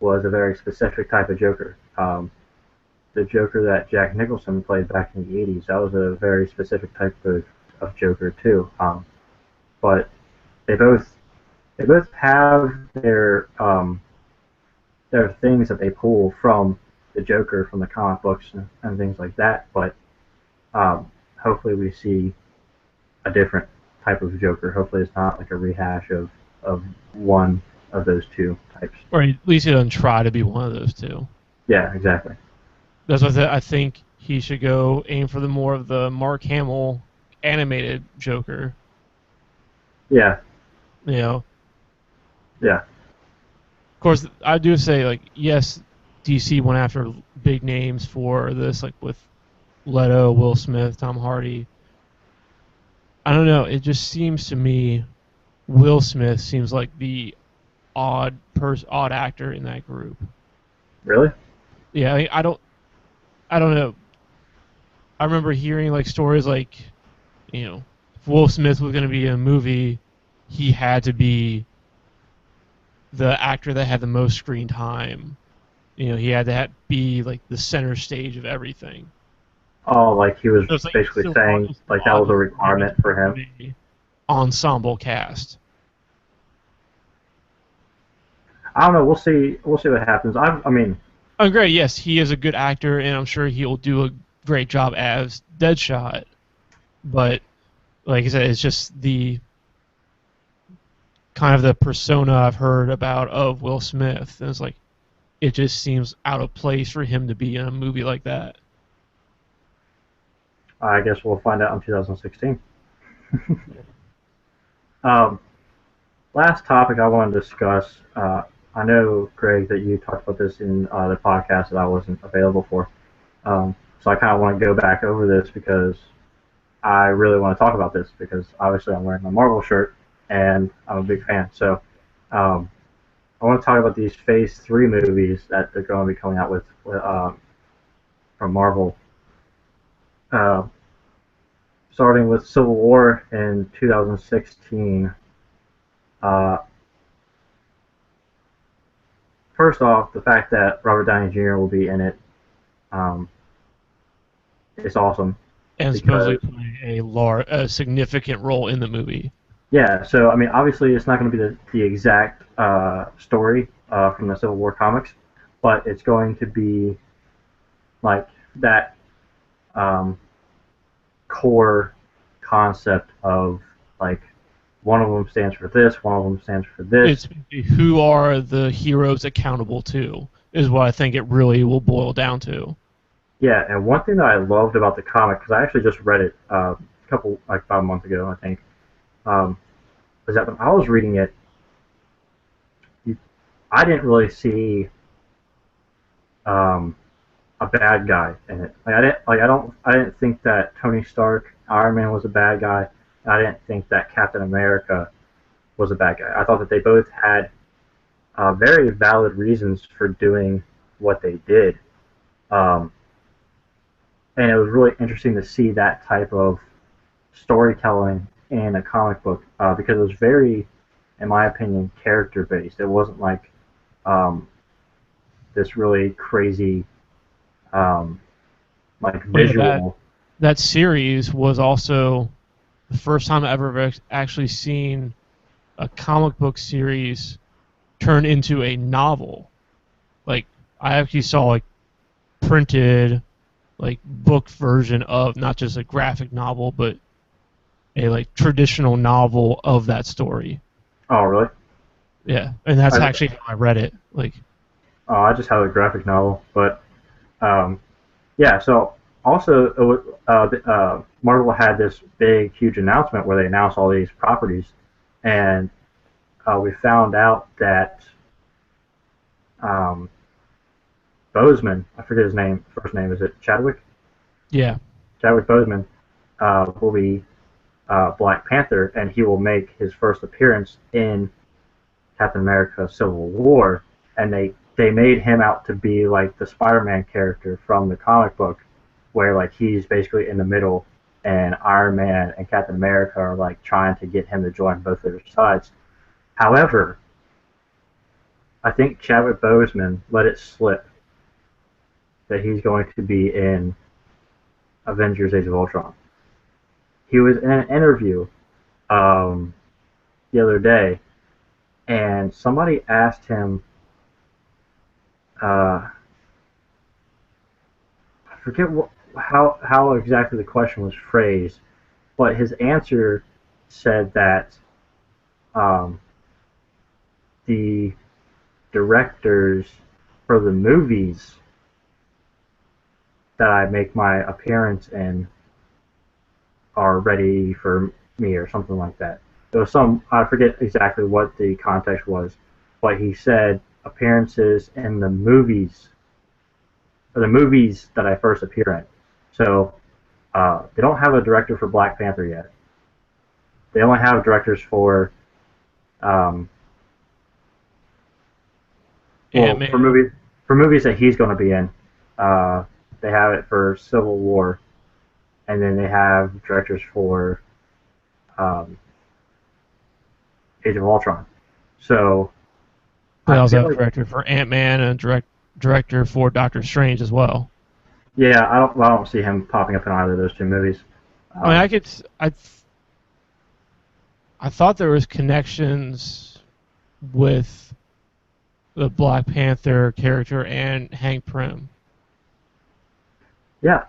was a very specific type of Joker. The Joker that Jack Nicholson played back in the 80s, that was a very specific type of Joker too. But they both have their things that they pull from the Joker from the comic books and things like that. But hopefully we see a different type of Joker. Hopefully it's not like a rehash of one of those two types. Or at least he doesn't try to be one of those two. Yeah, exactly. That's why I think he should go aim for the more of the Mark Hamill animated Joker. Yeah, You know, yeah, of course, I do say like yes, DC went after big names for this, like with Leto, Will Smith, Tom Hardy. I don't know. It just seems to me Will Smith seems like the odd actor in that group. really. Yeah, I don't know. I remember hearing like stories like, if Will Smith was going to be in a movie, he had to be the actor that had the most screen time he had to be like the center stage of everything. Oh, like he was So it's like basically saying like that was a requirement for him. Ensemble cast. I don't know. We'll see. We'll see what happens. I mean, Oh, great. Yes, he is a good actor, and I'm sure he'll do a great job as Deadshot. But like I said, it's just the kind of the persona I've heard about of Will Smith. And it's like, it just seems out of place for him to be in a movie like that. I guess we'll find out in 2016. um, Last topic I want to discuss. I know, Greg, that you talked about this in the podcast that I wasn't available for. So I kind of want to go back over this because I really want to talk about this because obviously I'm wearing my Marvel shirt and I'm a big fan. So um, I want to talk about these Phase 3 movies that they're going to be coming out with from Marvel. Uh, Starting with Civil War in 2016. Uh, First off, the fact that Robert Downey Jr. will be in it is awesome. And supposedly playing a significant role in the movie. Yeah, so I mean, obviously, it's not going to be the exact story from the Civil War comics, but it's going to be like that core concept of like one of them stands for this, one of them stands for this. It's who are the heroes accountable to is what I think it really will boil down to. Yeah, and one thing that I loved about the comic, because I actually just read it about a month ago, I think, is that when I was reading it, I didn't really see a bad guy in it. I didn't think that Tony Stark, Iron Man was a bad guy. And I didn't think that Captain America was a bad guy. I thought that they both had very valid reasons for doing what they did. And it was really interesting to see that type of storytelling in a comic book because it was very, in my opinion, character based. It wasn't like this really crazy, like visual. That series was also the first time I ever actually seen a comic book series turn into a novel. Like I actually saw like printed like book version of not just a graphic novel but a like traditional novel of that story. Oh, really? Yeah, and that's actually how I read it. Like, I just have a graphic novel, but yeah. So also, Marvel had this big, huge announcement where they announced all these properties, and we found out that Boseman, I forget his name, first name, is it Chadwick? Yeah. Chadwick Boseman will be Black Panther, and he will make his first appearance in Captain America: Civil War, and they made him out to be like the Spider-Man character from the comic book, where like he's basically in the middle, and Iron Man and Captain America are like trying to get him to join both of their sides. However, I think Chadwick Boseman let it slip that he's going to be in Avengers: Age of Ultron. He was in an interview the other day, and somebody asked him, I forget how exactly the question was phrased, but his answer said that the directors for the movies that I make my appearance in are ready for me or something like that. There was I forget exactly what the context was, but he said appearances in the movies, or the movies that I first appear in. So they don't have a director for Black Panther yet. They only have directors for for movies that he's going to be in. They have it for Civil War, and then they have directors for Age of Ultron. So they also have a director for Ant-Man and director for Doctor Strange as well. Yeah, I don't see him popping up in either of those two movies. I mean, I thought there was connections with the Black Panther character and Hank Pym. Yeah,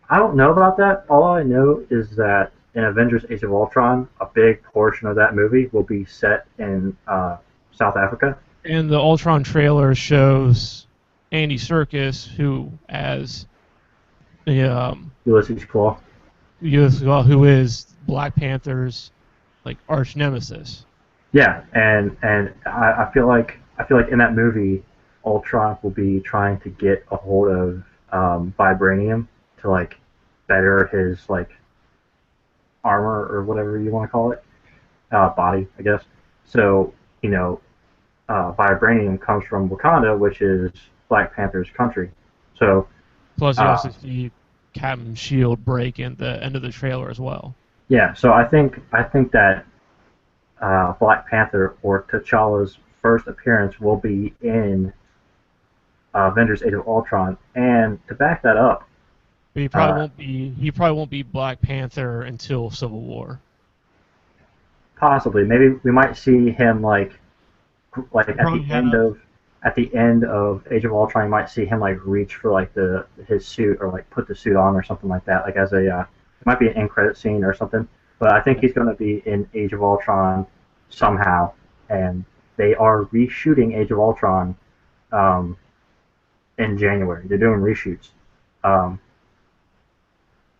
I don't know about that. All I know is that in Avengers: Age of Ultron, a big portion of that movie will be set in South Africa. And the Ultron trailer shows Andy Serkis, who as the Ulysses Claw. who is Black Panther's like arch nemesis. Yeah, and I feel like in that movie, Ultron will be trying to get a hold of vibranium to like better his like armor or whatever you want to call it, body, I guess. So you know, vibranium comes from Wakanda, which is Black Panther's country. So Plus, you uh, also see Captain Shield break in the end of the trailer as well. yeah, so I think that Black Panther or T'Challa's first appearance will be in Avengers: Age of Ultron, and to back that up, But uh, he probably won't be Black Panther until Civil War. possibly maybe we might see him like He'll probably have at the end of Age of Ultron, you might see him like reach for like the his suit or like put the suit on or something like that, like as a it might be an end credit scene or something. But I think he's going to be in Age of Ultron somehow, and they are reshooting Age of Ultron um, in January. They're doing reshoots, um,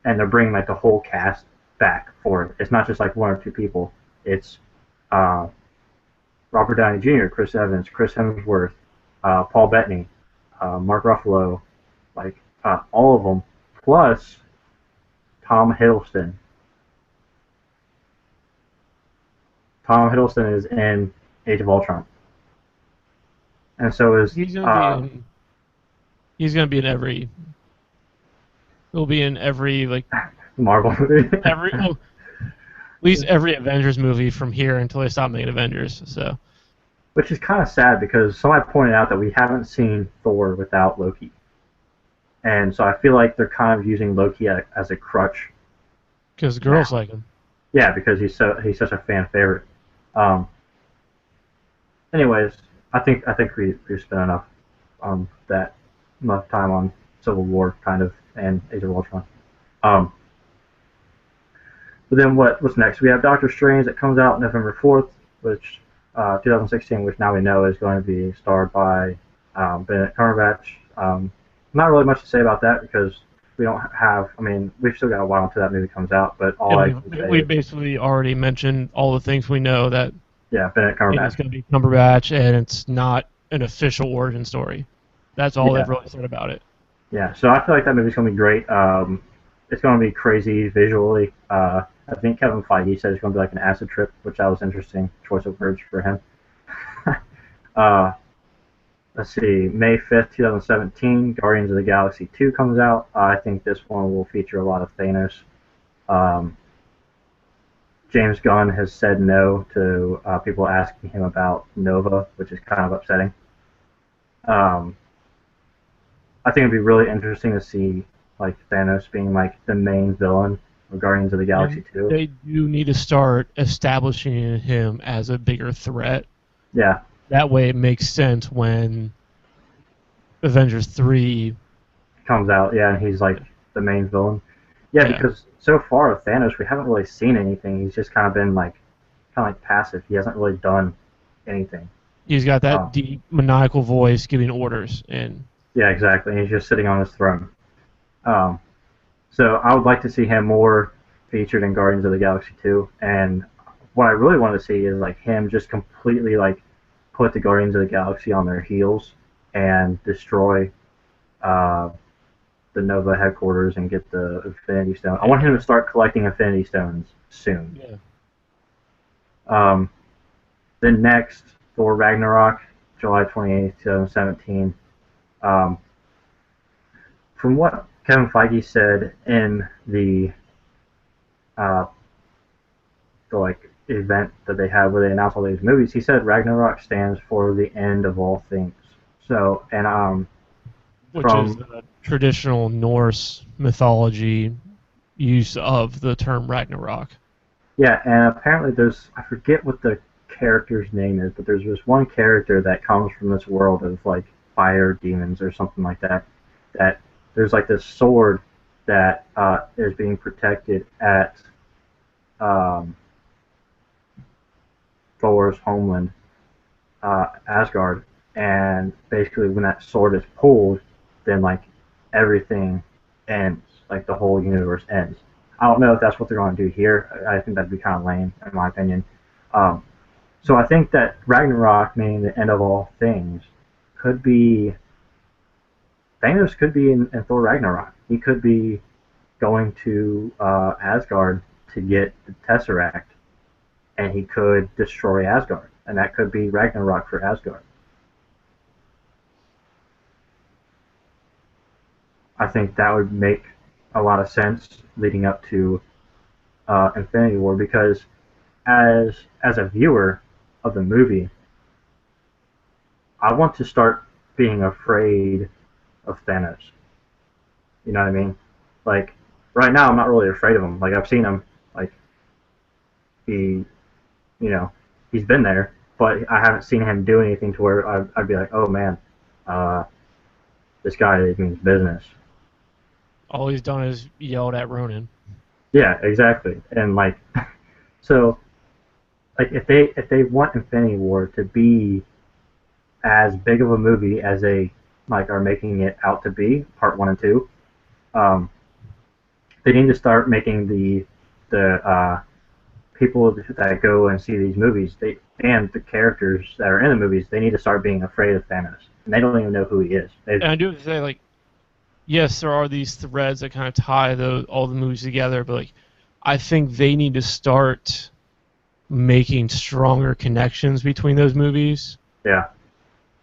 and they're bringing like the whole cast back for it. It's not just like one or two people. It's uh, Robert Downey Jr., Chris Evans, Chris Hemsworth, Paul Bettany, Mark Ruffalo, like all of them, plus Tom Hiddleston. Tom Hiddleston is in Age of Ultron, and so is he's gonna be in he's gonna be in every he'll be in every like Marvel movie. every at least every Avengers movie from here until they stop making Avengers. So Which is kind of sad because somebody pointed out that we haven't seen Thor without Loki, and so I feel like they're kind of using Loki as a crutch. because the Now. girls like him. Yeah, because he's such a fan favorite. Um, anyways, I think we've spent enough on that enough time on Civil War kind of and Age of Ultron. Um, but then what's next? We have Doctor Strange that comes out November 4th, which 2016, which now we know is going to be starred by Benedict Cumberbatch. Not really much to say about that because we don't have. I mean, we've still got a while until that movie comes out. But all I And can say we is, basically already mentioned all the things we know that yeah, Benedict it's Cumberbatch. going to be Cumberbatch, and it's not an official origin story. That's all Yeah, they've really said about it. yeah. So I feel like that movie's going to be great. It's going to be crazy visually. I think Kevin Feige said it's going to be like an acid trip, which that was interesting choice of words for him. uh, let's see, May 5th, 2017, Guardians of the Galaxy 2 comes out. I think this one will feature a lot of Thanos. Um, James Gunn has said no to people asking him about Nova, which is kind of upsetting. Um, I think it'd be really interesting to see like Thanos being like the main villain of Guardians of the Galaxy And 2. they do need to start establishing him as a bigger threat. Yeah, That way, it makes sense when Avengers 3. comes out, yeah, and he's like the main villain. Yeah, Yeah, because so far with Thanos, we haven't really seen anything. He's just kind of been like passive. He hasn't really done anything. he's got that Um, deep, maniacal voice giving orders, and yeah, exactly. He's just sitting on his throne. Um, so I would like to see him more featured in Guardians of the Galaxy 2. And what I really want to see is like him just completely like put the Guardians of the Galaxy on their heels and destroy uh, the Nova headquarters and get the Infinity Stone. I want him to start collecting Infinity Stones soon. yeah. Um, then next, Thor Ragnarok, July 28th, 2017. Um, from what Kevin Feige said in uh, the like event that they had where they announced all these movies, he said Ragnarok stands for the end of all things. So, and Which is from the traditional Norse mythology use of the term Ragnarok. yeah, and apparently there's I forget what the character's name is, but there's this one character that comes from this world of like fire demons or something like that. That there's like this sword that is being protected at um, Thor's homeland, Asgard, and basically when that sword is pulled, then like everything ends, like the whole universe ends. I don't know if that's what they're going to do here. I think that'd be kind of lame, in my opinion. Um, so I think that Ragnarok, meaning the end of all things, could be Thanos could be in Thor Ragnarok. He could be going to Asgard to get the Tesseract, and he could destroy Asgard, and that could be Ragnarok for Asgard. I think that would make a lot of sense leading up to Infinity War because as a viewer of the movie, I want to start being afraid of Thanos. You know what I mean? Like right now, I'm not really afraid of him. Like I've seen him. Like he, you know, he's been there, but I haven't seen him do anything to where I'd be like, oh man, uh, this guy means business. All he's done is yelled at Ronan. Yeah, exactly. And like, so like if they want Infinity War to be as big of a movie as they like are making it out to be, part one and two, um, they need to start making the people that go and see these movies, and the characters that are in the movies, they need to start being afraid of Thanos, and they don't even know who he is. And I do have to say, like, yes, there are these threads that kind of tie all the movies together, but like, I think they need to start making stronger connections between those movies. Yeah.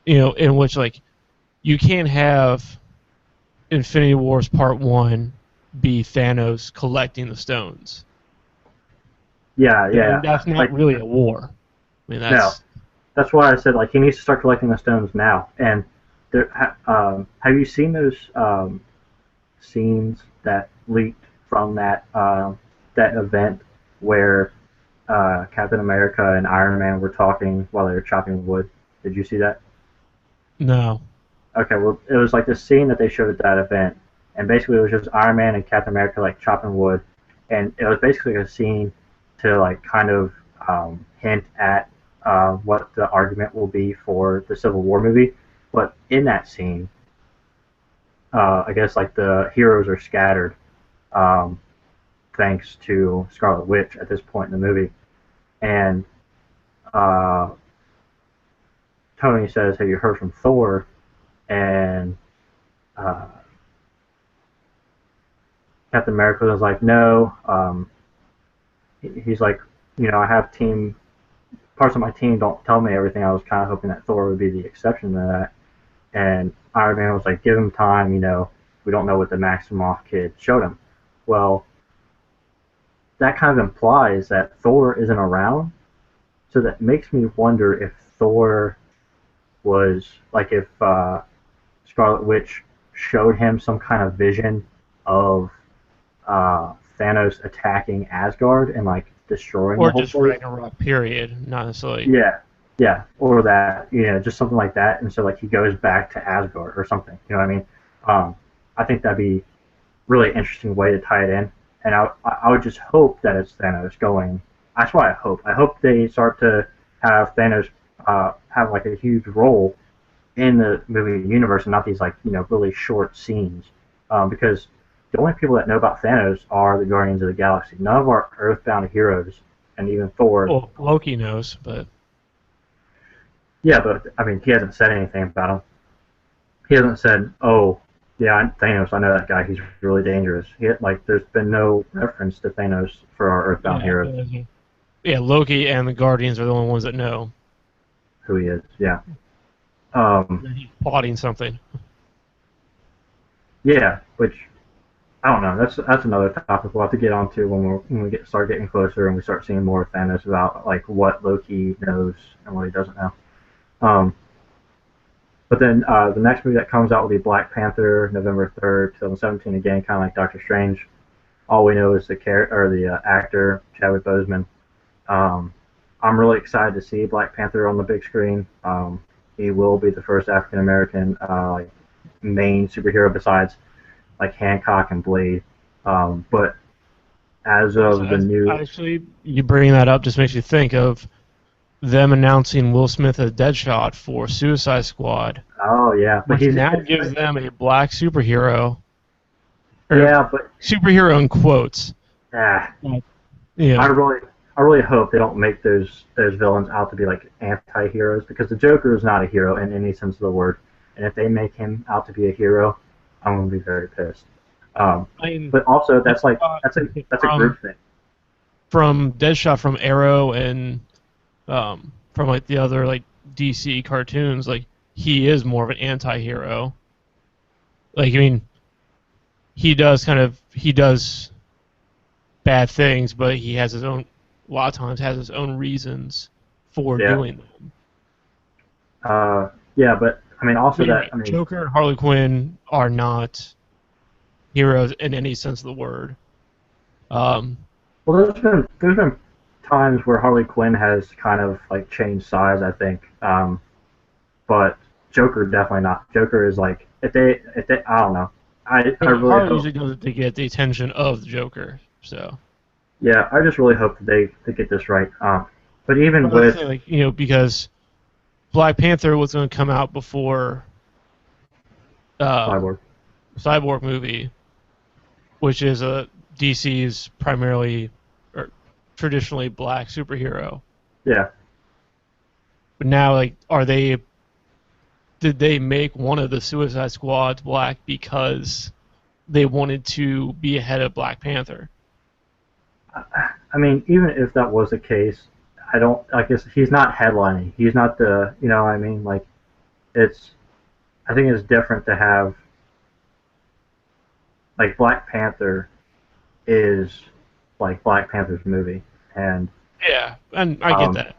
You know, in which like you can't have Infinity Wars Part 1 be Thanos collecting the stones. Yeah, yeah. That's not like, really a war. I mean, that's why I said like he needs to start collecting the stones now. And there, have you seen those scenes that leaked from that event where Captain America and Iron Man were talking while they were chopping wood? Did you see that? No. Okay, well, it was like this scene that they showed at that event, and basically it was just Iron Man and Captain America like chopping wood, and it was basically a scene to like kind of hint at what the argument will be for the Civil War movie. But in that scene, I guess like the heroes are scattered, um, thanks to Scarlet Witch at this point in the movie, and uh, Tony says, "Have you heard from Thor?" And uh, Captain America was like, "No." He's like, I have parts of my team don't tell me everything. I was kind of hoping that Thor would be the exception to that. And Iron Man was like, give him time. We don't know what the Maximoff kid showed him. Well, that kind of implies that Thor isn't around. So that makes me wonder if Thor was like if Scarlet Witch showed him some kind of vision of Thanos attacking Asgard and like destroying or the whole just place. Ragnarok, period, not necessarily. Yeah, or that, just something like that, and so like he goes back to Asgard or something. You know what I mean? I think that'd be really interesting way to tie it in, and I would just hope that it's Thanos going. That's what I hope. I hope they start to have Thanos have like a huge role in the movie universe and not these like really short scenes, because the only people that know about Thanos are the Guardians of the Galaxy. None of our Earthbound heroes, and even Thor. Well, Loki knows, but yeah, but I mean, he hasn't said anything about him. He hasn't said, "Oh, yeah, Thanos. I know that guy. He's really dangerous." There's been no reference to Thanos for our Earthbound heroes. Yeah, Loki and the Guardians are the only ones that know who he is. Yeah. He's plotting something. Yeah, which I don't know. That's another topic we'll have to get onto when we start getting closer and we start seeing more of Thanos about like what Loki knows and what he doesn't know. But then the next movie that comes out will be Black Panther, November 3rd, 2017. Again, kind of like Doctor Strange. All we know is the actor Chadwick Boseman. I'm really excited to see Black Panther on the big screen. He will be the first African American like main superhero besides like Hancock and Blade. But as of the new, Actually, you bringing that up just makes you think of them announcing Will Smith as Deadshot for Suicide Squad, oh yeah, but which now gives them a black superhero. Yeah, but superhero in quotes. I Yeah. really hope they don't make those villains out to be like anti-heroes, because the Joker is not a hero in any sense of the word, and if they make him out to be a hero, I'm gonna be very pissed. But also that's a group thing. From Deadshot from Arrow and from like the other like DC cartoons, like he is more of an anti-hero. Like, I mean, he does bad things, but he has his own, a lot of times has his own reasons for doing them. Yeah, but I mean also Joker and Harley Quinn are not heroes in any sense of the word. Well, there's been times where Harley Quinn has kind of like changed sides, I think. But Joker definitely not. Joker is like if they I don't know. I really Harley hope, usually does it to get the attention of the Joker. So yeah, I just really hope that they get this right. But even with like, because Black Panther was going to come out before Cyborg movie, which is a DC's primarily or traditionally black superhero. Yeah. But now, like, did they make one of the Suicide Squads black because they wanted to be ahead of Black Panther? I mean, even if that was the case, I guess he's not headlining. He's not the, you know what I mean? Like, I think it's different to have, like, Black Panther is, like, Black Panther's movie. And yeah, and I get that.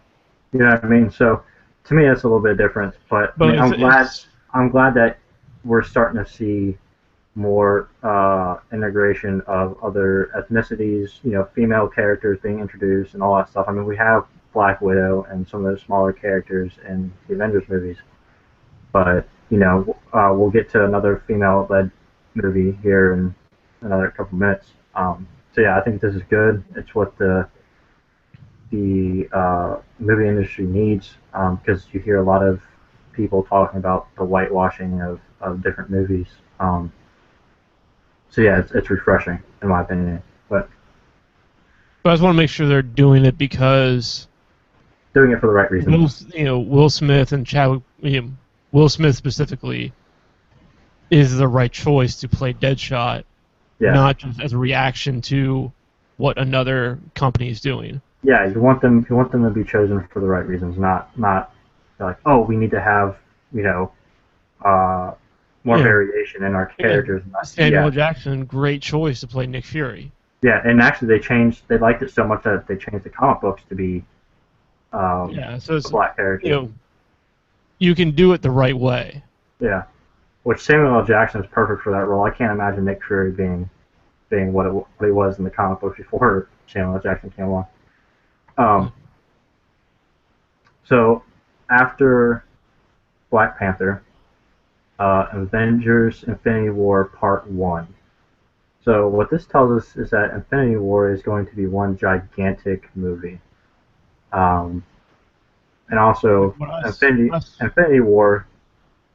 You know what I mean? So, to me, that's a little bit different. But I mean, I'm glad that we're starting to see more integration of other ethnicities, female characters being introduced and all that stuff. I mean, we have Black Widow and some of those smaller characters in the Avengers movies, but we'll get to another female-led movie here in another couple minutes. So yeah, I think this is good. It's what the movie industry needs, because you hear a lot of people talking about the whitewashing of different movies. So yeah, it's refreshing in my opinion. But I just want to make sure they're doing it because doing it for the right reasons. Will Smith and Chadwick, Will Smith specifically, is the right choice to play Deadshot, not just as a reaction to what another company is doing. Yeah, you want them to be chosen for the right reasons, not like, oh, we need to have more variation in our characters. Samuel Jackson, great choice to play Nick Fury. Yeah, and actually they liked it so much that they changed the comic books to be so it's, black character. You can do it the right way. Yeah, which Samuel L. Jackson is perfect for that role. I can't imagine Nick Fury being what he was in the comic books before Samuel L. Jackson came along. So after Black Panther, Avengers Infinity War Part 1. So what this tells us is that Infinity War is going to be one gigantic movie. And also, Infinity War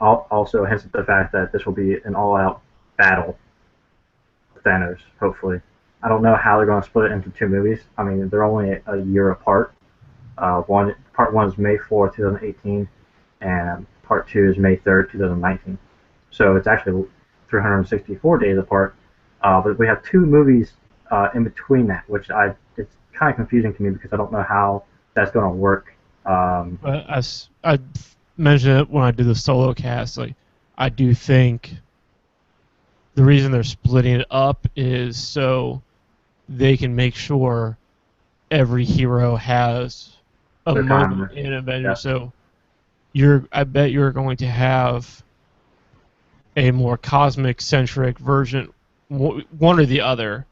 also hints at the fact that this will be an all-out battle with Thanos, hopefully. I don't know how they're going to split it into two movies. I mean, they're only a year apart. Part 1 is May 4th, 2018, and Part 2 is May 3rd, 2019. So it's actually 364 days apart. But we have two movies in between that, which it's kind of confusing to me because I don't know how that's going to work. As I mentioned it when I did the solo cast, like, I do think the reason they're splitting it up is so they can make sure every hero has a moment in Avengers. Yeah. So I bet you're going to have a more cosmic centric version, one or the other.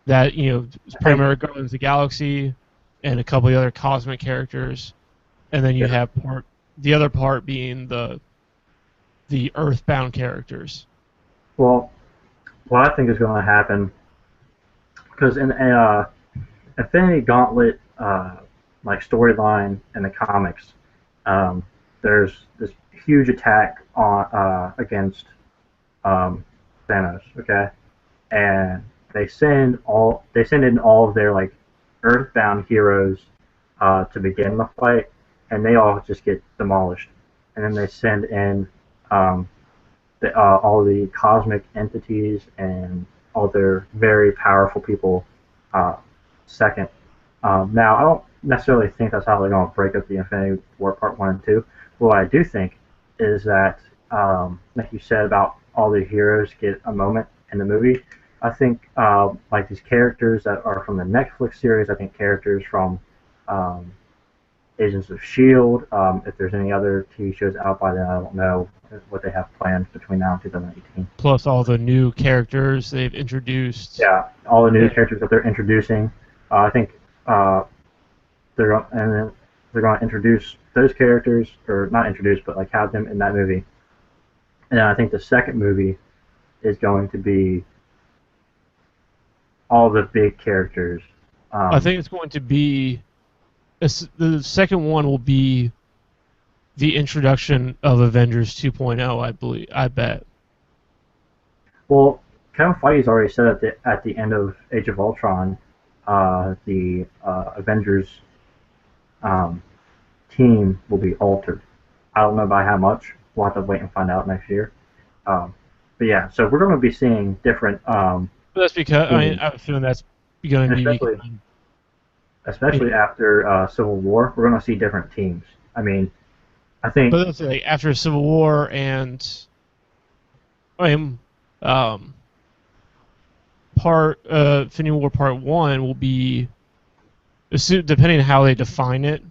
That is I think, primarily Guardians of the Galaxy, and a couple of other cosmic characters, and then you yeah. have the other part being the Earthbound characters. Well, what I think is going to happen, because in a Infinity Gauntlet like storyline in the comics, um, there's this huge attack on against um, Thanos. Okay, and they send in all of their like Earthbound heroes to begin the fight, and they all just get demolished. And then they send in um, all the cosmic entities and all their very powerful people second. Now, I don't necessarily think that's how they're going to break up the Infinity War Part 1 and 2. What I do think is that, like you said about all the heroes get a moment in the movie, I think like these characters that are from the Netflix series, I think characters from um, Agents of Shield. If there's any other TV shows out by then, I don't know what they have planned between now and 2018. Plus all the new characters they've introduced. Yeah, all the new Yeah. characters that they're introducing. I think uh, they're going to introduce those characters, or not introduce, but like have them in that movie. And I think the second movie is going to be all the big characters. I think it's going to be the second one will be the introduction of Avengers 2.0. I believe. I bet. Well, Kevin Feige's already said at the end of Age of Ultron, the Avengers um, team will be altered. I don't know by how much. We'll have to wait and find out next year. But yeah, so we're going to be seeing different But that's because teams, I have a feeling that's going to and be. especially after Civil War, we're going to see different teams. I mean, I think But that's like after Civil War and um, Infinity War Part 1 will be, depending on how they define it.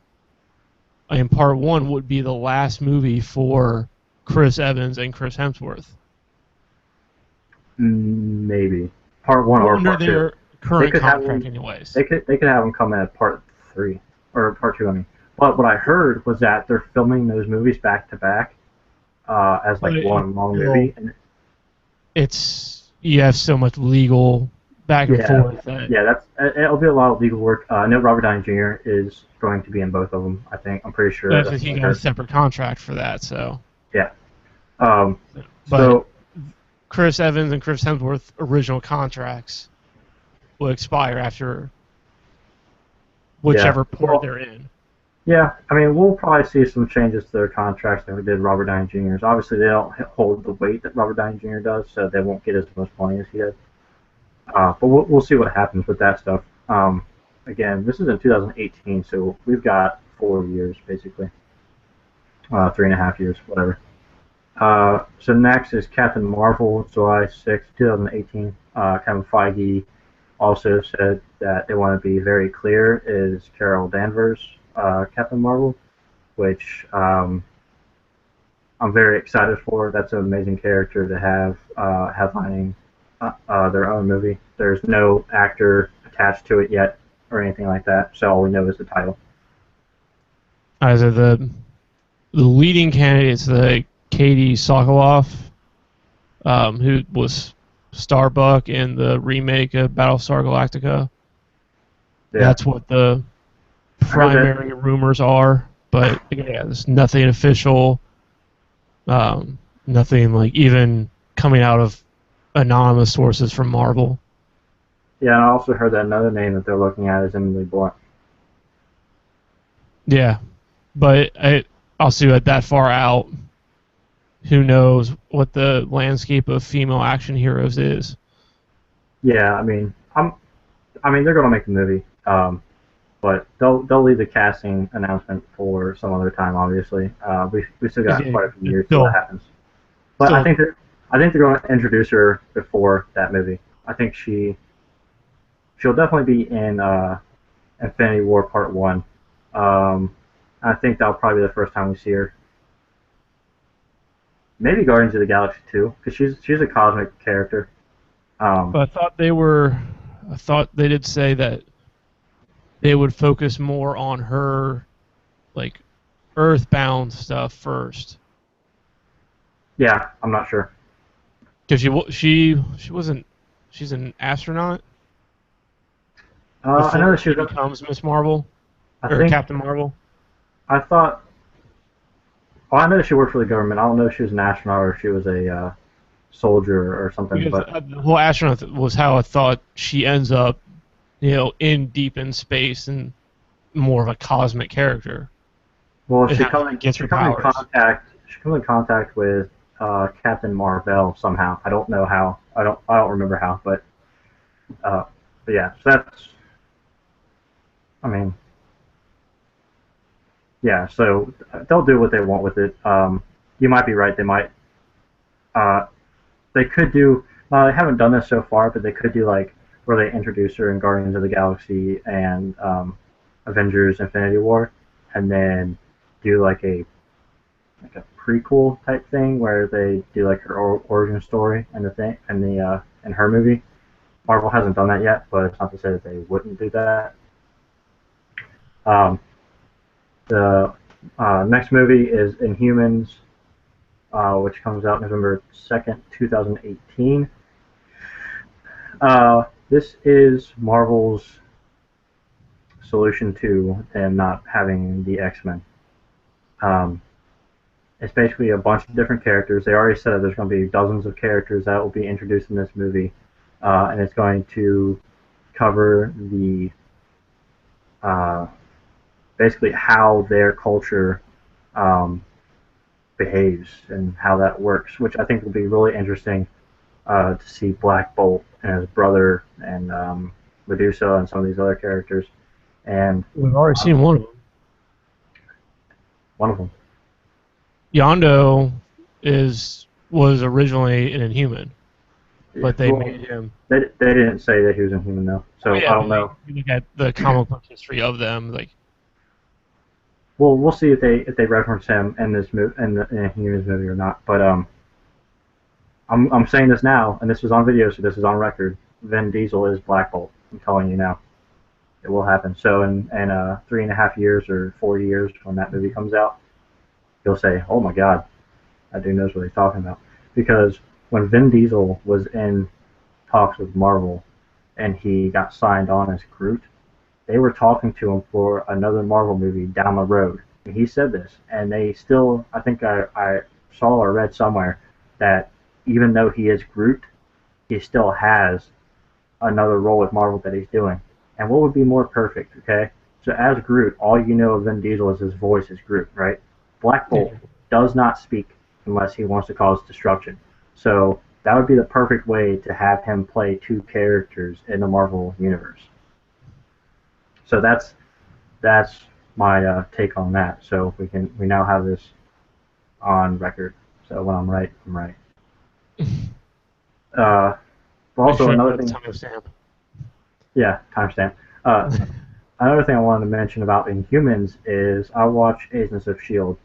Part 1 would be the last movie for Chris Evans and Chris Hemsworth. maybe Part 1 or Under Part 2. their current could have contract, them- anyways. They could have them come in at Part 3 or Part 2. I mean, but what I heard was that they're filming those movies back to back as like But one long movie. And you have so much legal back and yeah, forth that yeah, it'll be a lot of legal work. I know Robert Downey Jr. is going to be in both of them. I think I'm pretty sure. that's he got a separate contract for that. So, Yeah. Um, but so Chris Evans and Chris Hemsworth original contracts will expire after whichever Yeah. part they're in. yeah, I mean, we'll probably see some changes to their contracts than we did Robert Downey Jr.'s. Obviously, they don't hold the weight that Robert Downey Jr. does, so they won't get as much money as he did. But we'll see what happens with that stuff. Again, this is in 2018, so we've got 4 years basically, 3.5 years, whatever. So next is Captain Marvel, July 6, 2018. Kevin Feige also said that they want to be very clear is Carol Danvers, Captain Marvel, which I'm very excited for. That's an amazing character to have headlining their own movie. There's no actor attached to it yet or anything like that, so all we know is the title. Either the leading candidates, the Katie Sokoloff, who was Starbuck in the remake of Battlestar Galactica. Yeah. That's what the primary rumors are, but yeah, there's nothing official, nothing like even coming out of anonymous sources from Marvel. Yeah, and I also heard that another name that they're looking at is Emily Blunt. Yeah, but I'll see it that far out. Who knows what the landscape of female action heroes is? Yeah, I mean, they're gonna make the movie, but they'll leave the casting announcement for some other time. Obviously, we still got quite a few years till that happens. But I think they're going to introduce her before that movie. I think she'll definitely be in Infinity War Part 1. I I think that'll probably be the first time we see her. Maybe Guardians of the Galaxy too, because she's a cosmic character. But I thought they did say that they would focus more on her, like, Earthbound stuff first. Yeah, I'm not sure. Because she wasn't. She's an astronaut. I know that she becomes Miss Marvel or think Captain Marvel. I thought. Well, I know she worked for the government. I don't know if she was an astronaut or if she was a soldier or something. Because But the whole astronaut was how I thought she ends up, deep in space and more of a cosmic character. well, She she comes in contact with Captain Marvel somehow. I don't know how. I don't remember how. But yeah. So that's. I mean. Yeah. So they'll do what they want with it. You might be right. They might. They could do. They haven't done this so far, but they could do like where they introduce her in Guardians of the Galaxy and Avengers: Infinity War, and then do like a prequel type thing where they do like her origin story and in her movie. Marvel hasn't done that yet, but it's not to say that they wouldn't do that. The next movie is Inhumans, which comes out November 2nd, 2018. This is Marvel's solution to them not having the X-Men. It's basically a bunch of different characters. They already said there's going to be dozens of characters that will be introduced in this movie, and it's going to cover the basically how their culture behaves and how that works, which I think will be really interesting to see Black Bolt and his brother and Medusa and some of these other characters. And we've already seen one of them. One of them. Yondo was originally an Inhuman, but they made him. They didn't say that he was Inhuman though, so I don't know. You look at the comic book history of them, like. Well, we'll see if they reference him in this movie, in Inhumans movie or not. But I'm saying this now, and this is on video, so this is on record. Vin Diesel is Black Bolt. I'm telling you now, it will happen. So in 3.5 years or 4 years when that movie comes out, you'll say, "Oh my God, that dude knows what he's talking about." Because when Vin Diesel was in talks with Marvel, and he got signed on as Groot, they were talking to him for another Marvel movie down the road. And he said this, and they still, I think I saw or read somewhere that even though he is Groot, he still has another role with Marvel that he's doing. And what would be more perfect, okay? So as Groot, all you know of Vin Diesel is his voice is Groot, right? Black Bolt does not speak unless he wants to cause destruction. So that would be the perfect way to have him play two characters in the Marvel universe. So that's my take on that. So we now have this on record. So when I'm right, I'm right. Also another thing. Timestamp. Yeah, timestamp. Another thing I wanted to mention about Inhumans is I watch Agents of S.H.I.E.L.D.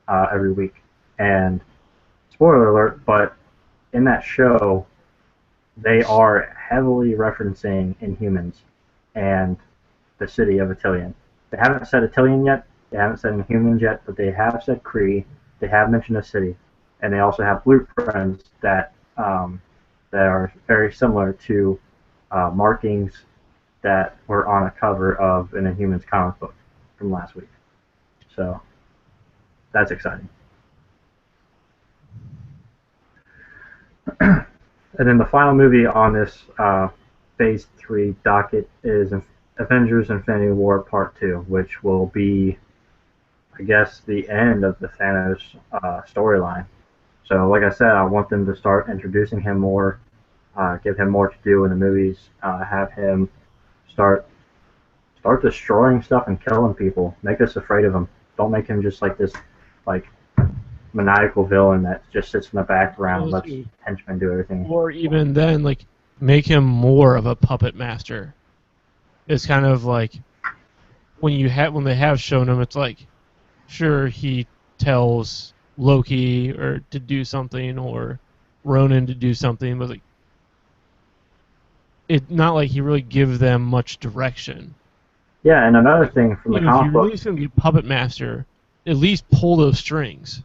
Every week, and spoiler alert, but in that show, they are heavily referencing Inhumans and the city of Attilan. They haven't said Attilan yet, they haven't said Inhumans yet, but they have said Kree, they have mentioned a city, and they also have blueprints that are very similar to markings that were on a cover of an Inhumans comic book from last week. So that's exciting. And then the final movie on this Phase 3 docket is Avengers: Infinity War Part 2, which will be, I guess, the end of the Thanos storyline. So, like I said, I want them to start introducing him more, give him more to do in the movies, have him start destroying stuff and killing people. Make us afraid of him. Don't make him just like this, like, maniacal villain that just sits in the background and lets henchmen do everything. Or even then, like, make him more of a puppet master. It's kind of like when they have shown him, it's like sure, he tells Loki or to do something or Ronan to do something, but like it not like he really gives them much direction. Yeah, and another thing from the If comic you're book. really going to be puppet master, at least pull those strings.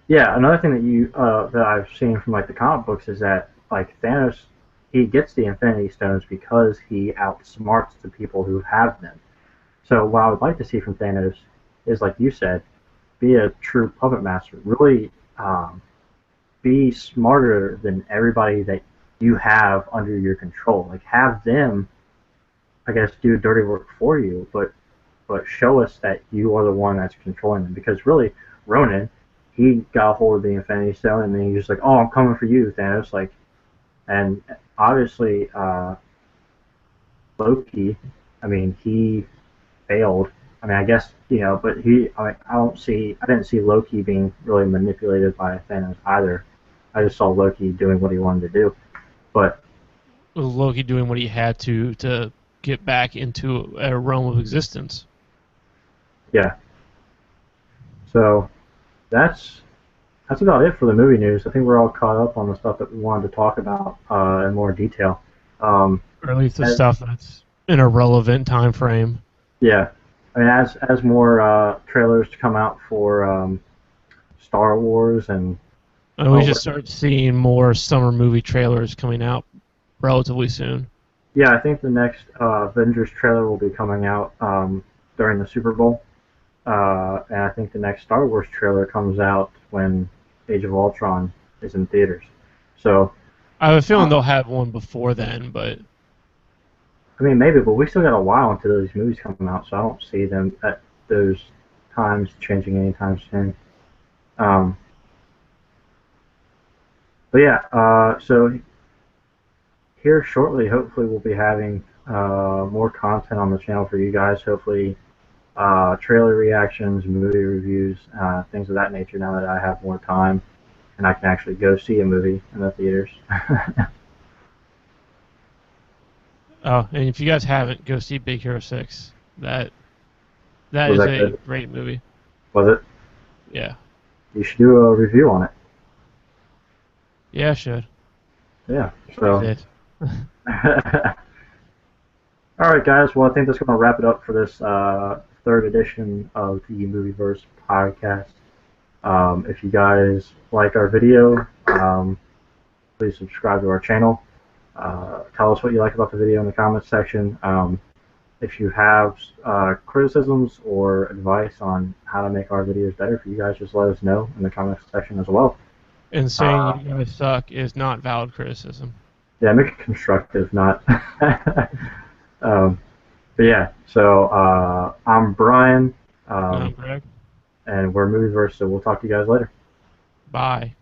Yeah, another thing that I've seen from like the comic books is that like Thanos, he gets the Infinity Stones because he outsmarts the people who have them. So what I would like to see from Thanos is, like you said, be a true puppet master. Really, be smarter than everybody that you have under your control. Like have them, I guess, do dirty work for you, but show us that you are the one that's controlling them. Because really, Ronan, he got a hold of the Infinity Stone, and then he was like, "Oh, I'm coming for you, Thanos!" Like, and obviously, Loki, I mean, he failed. I mean, I guess but I didn't see Loki being really manipulated by Thanos either. I just saw Loki doing what he wanted to do. But With Loki doing what he had to get back into a realm of existence. yeah, so that's about it for the movie news. I think we're all caught up on the stuff that we wanted to talk about in more detail. Or at least the As, stuff that's in a relevant time frame. yeah, I mean, as more trailers come out for Star Wars and And we just start seeing more summer movie trailers coming out relatively soon. yeah, I think the next Avengers trailer will be coming out during the Super Bowl, and I think the next Star Wars trailer comes out when Age of Ultron is in theaters. So I have a feeling they'll have one before then, but I mean, maybe, but we still got a while until those movies come out, so I don't see them at those times changing anytime soon. Um, but yeah, so here shortly, hopefully, we'll be having more content on the channel for you guys. Hopefully, trailer reactions, movie reviews, things of that nature. Now that I have more time and I can actually go see a movie in the theaters. oh, and if you guys haven't, go see Big Hero 6. That Was is that a good? great movie. Was it? Yeah. You should do a review on it. Yeah, I should. Yeah. Is So. it? All right, guys. Well, I think that's going to wrap it up for this third edition of the Movieverse Podcast. If you guys like our video, please subscribe to our channel. Tell us what you like about the video in the comments section. If you have criticisms or advice on how to make our videos better for you guys, just let us know in the comments section as well. And saying you guys suck is not valid criticism. Yeah, make it constructive, not. But yeah, so I'm Brian, I'm Greg. and we're Movieverse, so we'll talk to you guys later. Bye.